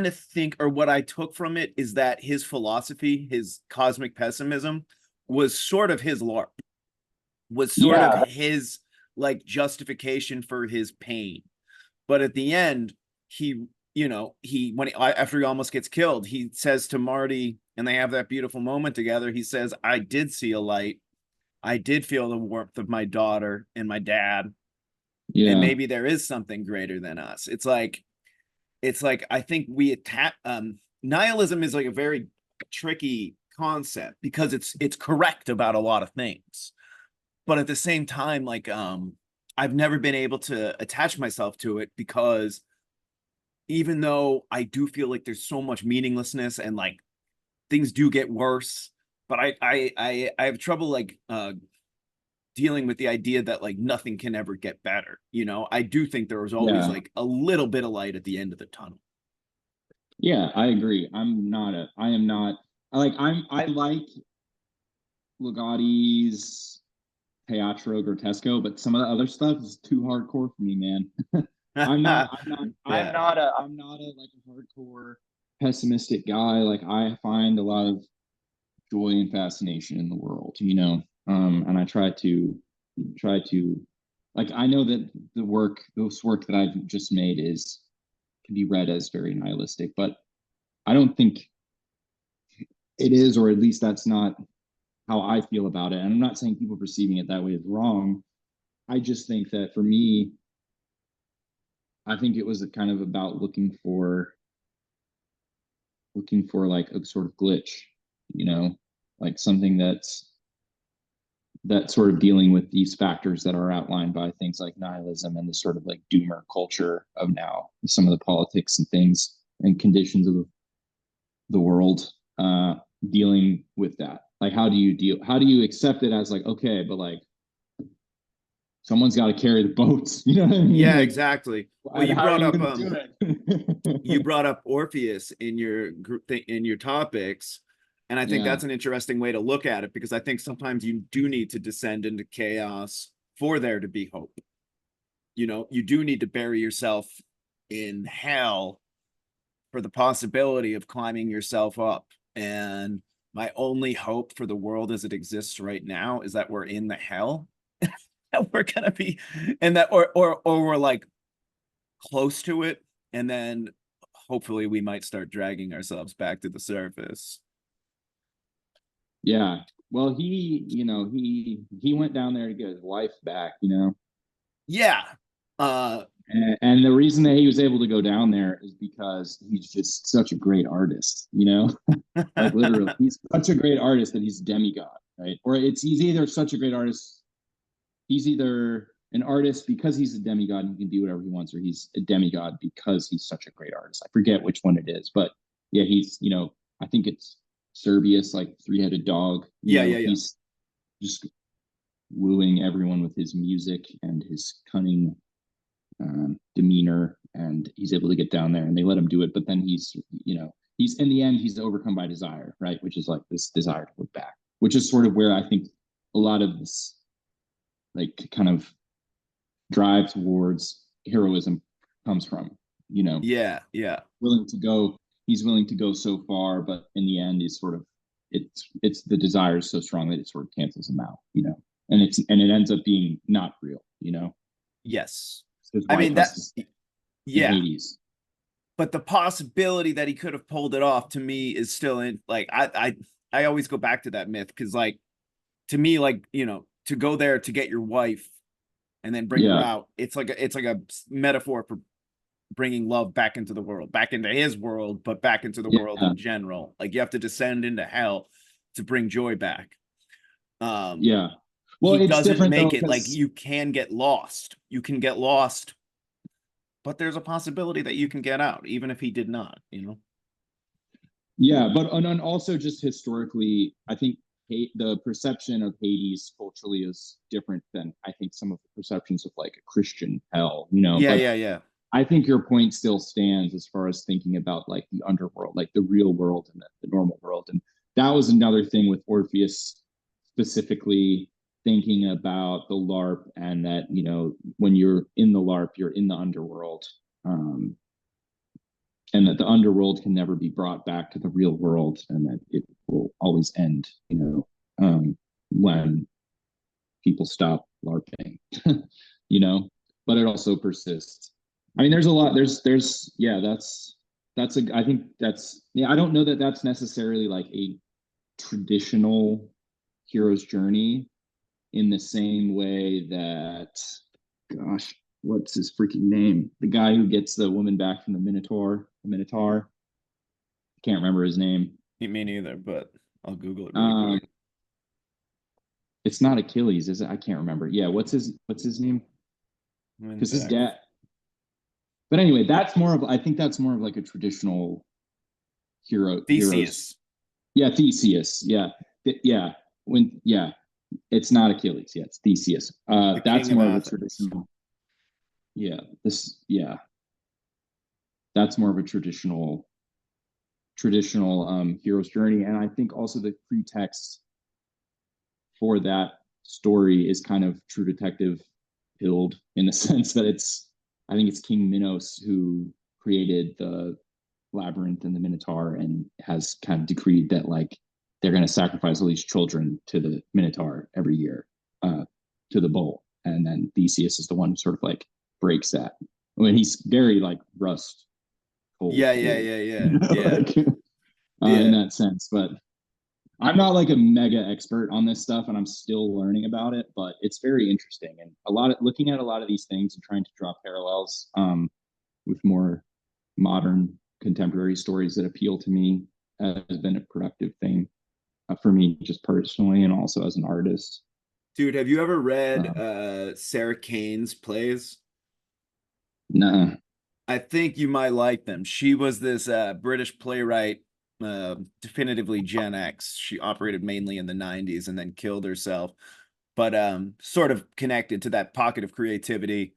of think, or what I took from it is that his philosophy, his cosmic pessimism, was sort of his LARP, was sort of his like justification for his pain. But at the end, he you know, after he almost gets killed, he says to Marty, and they have that beautiful moment together. He says, I did see a light. I did feel the warmth of my daughter and my dad. And maybe there is something greater than us. It's like I think we attack nihilism is like a very tricky concept because it's correct about a lot of things. But at the same time, like I've never been able to attach myself to it because even though I do feel like there's so much meaninglessness and like things do get worse, but I have trouble like dealing with the idea that like nothing can ever get better. You know, I do think there was always like a little bit of light at the end of the tunnel. Yeah, I agree. I like Ligotti's Teatro Grotesco, but some of the other stuff is too hardcore for me, man. I'm not a like a hardcore pessimistic guy. Like I find a lot of joy and fascination in the world, you know. And I try to like I know that this work that I've just made can be read as very nihilistic, but I don't think it is, or at least that's not how I feel about it. And I'm not saying people perceiving it that way is wrong. I just think that for me, I think it was kind of about looking for like a sort of glitch, you know, like something that's sort of dealing with these factors that are outlined by things like nihilism and the sort of like doomer culture of now, some of the politics and things and conditions of the world, dealing with that. Like how do you accept it as like, okay, but like someone's got to carry the boats, you know what I mean? Yeah, like, exactly. Well, you brought up Orpheus in your group in your topics, and I think that's an interesting way to look at it because I think sometimes you do need to descend into chaos for there to be hope. You know, you do need to bury yourself in hell for the possibility of climbing yourself up. And my only hope for the world as it exists right now is that we're in the hell that we're gonna be, and that or we're like close to it, and then hopefully we might start dragging ourselves back to the surface. Yeah. Well, he went down there to get his wife back, you know. Yeah. And the reason that he was able to go down there is because he's just such a great artist, you know. Like literally, he's such a great artist that he's a demigod, right? Or he's either such a great artist, he's either an artist because he's a demigod and he can do whatever he wants, or he's a demigod because he's such a great artist. I forget which one it is, but yeah, he's, you know, I think it's Cerberus, like three-headed dog. He's just wooing everyone with his music and his cunning demeanor, and he's able to get down there and they let him do it, but then he's in the end he's overcome by desire, right? Which is like this desire to look back, which is sort of where I think a lot of this like kind of drive towards heroism comes from, you know. Yeah He's willing to go so far, but in the end is sort of it's the desire is so strong that it sort of cancels him out, you know. And it ends up being not real, you know. Yes. I mean that's Hades. But the possibility that he could have pulled it off to me is still in like I always go back to that myth because like to me, like, you know, to go there to get your wife and then bring her out, it's like a metaphor for bringing love back into the world, back into his world, but back into the world in general. Like you have to descend into hell to bring joy back. Well, he it's doesn't different make though, it like you can get lost. You can get lost, but there's a possibility that you can get out, even if he did not, you know? Yeah, but and also just historically, I think the perception of Hades culturally is different than I think some of the perceptions of like a Christian hell, you know. Yeah. I think your point still stands as far as thinking about like the underworld, like the real world and the normal world. And that was another thing with Orpheus specifically thinking about the LARP, and that, you know, when you're in the LARP, you're in the underworld. And that the underworld can never be brought back to the real world, and that it will always end, you know, when people stop LARPing, you know, but it also persists I mean, there's a lot. There's yeah. That's a. I think that's yeah. I don't know that that's necessarily like a traditional hero's journey in the same way that, gosh, what's his freaking name? The guy who gets the woman back from the Minotaur. I can't remember his name. Me neither, but I'll Google it really quick. It's not Achilles, is it? I can't remember. Yeah, what's his name? Because his dad. But anyway, that's more of, I think that's more of like a traditional heroes. Theseus. Yeah, Theseus. Yeah, yeah. Yeah, it's not Achilles. Yeah, it's Theseus. That's more of a traditional. Yeah, that's more of a traditional hero's journey, and I think also the pretext for that story is kind of True Detective pilled in the sense that I think it's King Minos who created the labyrinth and the Minotaur and has kind of decreed that like they're going to sacrifice all these children to the Minotaur every year, to the bull, and then Theseus is the one who sort of like breaks that. I mean, he's very like rust cold. Yeah. Like, in that sense, but I'm not like a mega expert on this stuff and I'm still learning about it, but it's very interesting. And looking at a lot of these things and trying to draw parallels with more modern contemporary stories that appeal to me has been a productive thing for me just personally and also as an artist. Dude, have you ever read Sarah Kane's plays? No. I think you might like them. She was this British playwright, definitively Gen X. She operated mainly in the 90s and then killed herself, but sort of connected to that pocket of creativity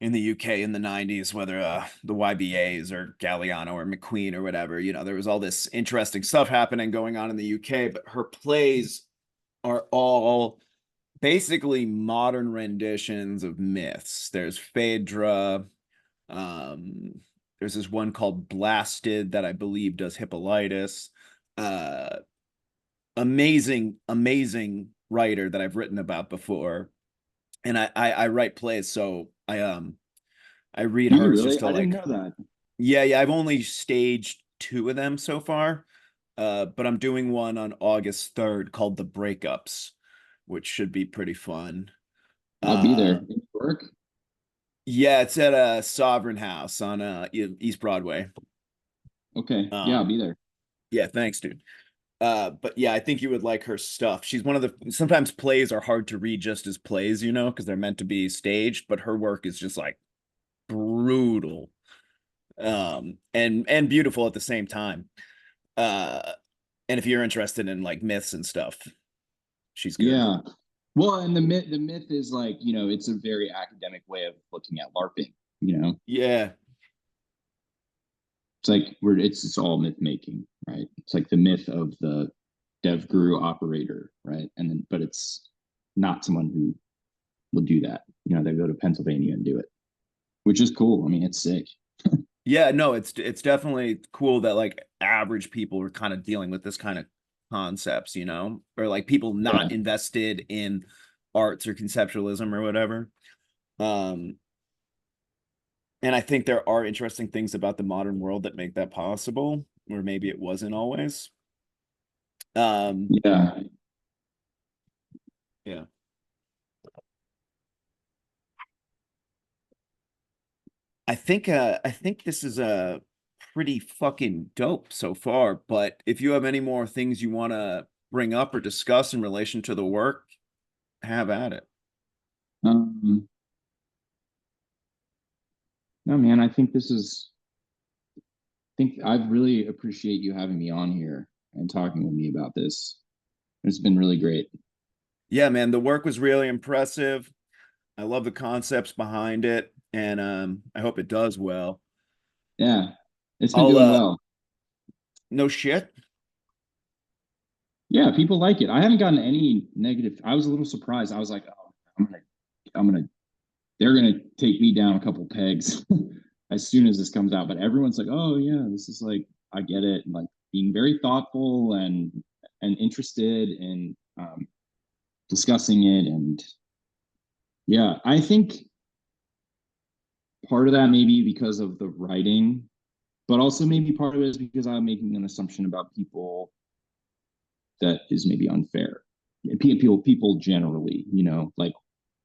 in the UK in the 90s, whether the YBAs or Galliano or McQueen or whatever. You know, there was all this interesting stuff happening going on in the UK, but her plays are all basically modern renditions of myths. There's Phaedra. There's this one called Blasted that I believe does Hippolytus. Amazing writer that I've written about before. And I write plays, so I read hers really? just to I like. didn't know that. Yeah, I've only staged 2 of them so far. But I'm doing one on August 3rd called The Breakups, which should be pretty fun. I'll be there. In New York? Yeah, it's at a Sovereign House on East Broadway. Okay. Yeah, I'll be there. Yeah, thanks, dude. But yeah, I think you would like her stuff. She's one of the, sometimes plays are hard to read just as plays, you know, because they're meant to be staged, but her work is just like brutal. And beautiful at the same time. And if you're interested in like myths and stuff, she's good. Yeah. Well, and the myth is like, you know, it's a very academic way of looking at LARPing, you know. Yeah. It's like it's all myth making, right? It's like the myth of the dev guru operator, right? And then but it's not someone who will do that. You know, they go to Pennsylvania and do it, which is cool. I mean, it's sick. Yeah, no, it's definitely cool that like average people are kind of dealing with this kind of concepts, you know, or like people not invested in arts or conceptualism or whatever. And I think there are interesting things about the modern world that make that possible, or maybe it wasn't always. Yeah. Yeah. I think this is a pretty fucking dope so far, but if you have any more things you want to bring up or discuss in relation to the work, have at it. No, man, I think I really appreciate you having me on here and talking with me about this. It's been really great. Yeah, man, the work was really impressive. I love the concepts behind it, and I hope it does well. Yeah, it's been doing well. No shit. Yeah, people like it. I haven't gotten any negative. I was a little surprised. I was like, oh, they're gonna take me down a couple pegs as soon as this comes out. But everyone's like, oh yeah, this is like, I get it, and like being very thoughtful and interested in discussing it. And yeah, I think part of that maybe because of the writing, but also maybe part of it is because I'm making an assumption about people that is maybe unfair. People generally, like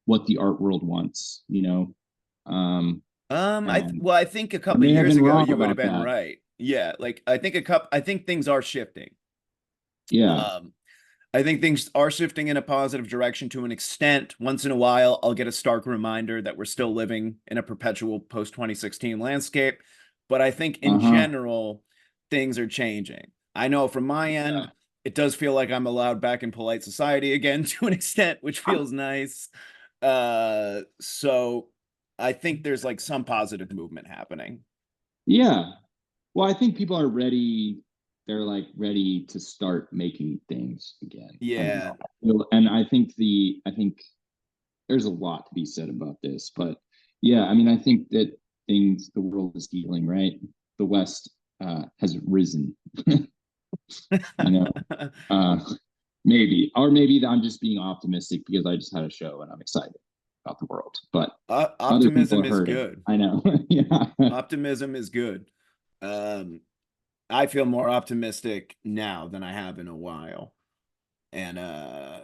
what the art world wants, and I think a I couple of may have years been ago wrong you would have about been that. right. Yeah, like I think things are shifting. Yeah. Um, I think things are shifting in a positive direction to an extent. Once in a while, I'll get a stark reminder that we're still living in a perpetual post 2016 landscape. But I think in Uh-huh. general, things are changing. I know from my Yeah. end, it does feel like I'm allowed back in polite society again to an extent, which feels nice. So I think there's like some positive movement happening. Yeah. Well, I think people are ready. They're like ready to start making things again. I don't Yeah. know. And I think there's a lot to be said about this, but yeah, I mean, I think that the world is healing, right? The West has risen, you know, uh, maybe, or maybe I'm just being optimistic because I just had a show and I'm excited about the world, but other people Optimism are is hurting. good. I know. Yeah. Optimism is good. Um, I feel more optimistic now than I have in a while. And I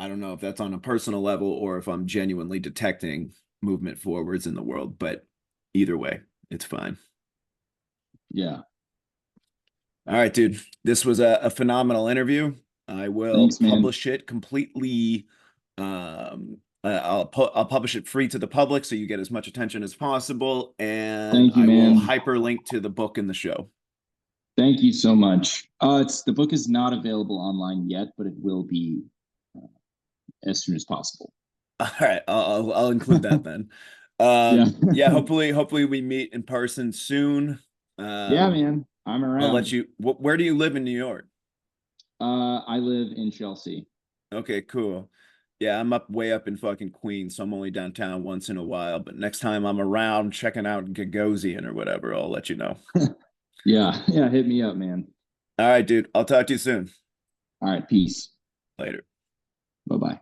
don't know if that's on a personal level or if I'm genuinely detecting movement forwards in the world, but either way, it's fine. Yeah. All right, dude. This was a phenomenal interview. I will Thanks, man. publish it completely. I'll publish it free to the public so you get as much attention as possible, and Thank you, I will man. hyperlink to the book in the show. Thank you so much. It's the book is not available online yet, but it will be uh, as soon as possible. All right, I'll include that then. Yeah. Yeah, hopefully we meet in person soon. Yeah, Um, man. I'm I'll let around. you. Where do you live in New York? I live in Chelsea. Okay, cool. Yeah, I'm up way up in fucking Queens, so I'm only downtown once in a while. But next time I'm around checking out Gagosian or whatever, I'll let you know. Yeah. Yeah. Hit me up, man. All right, dude. I'll talk to you soon. All right. Peace. Later. Bye bye.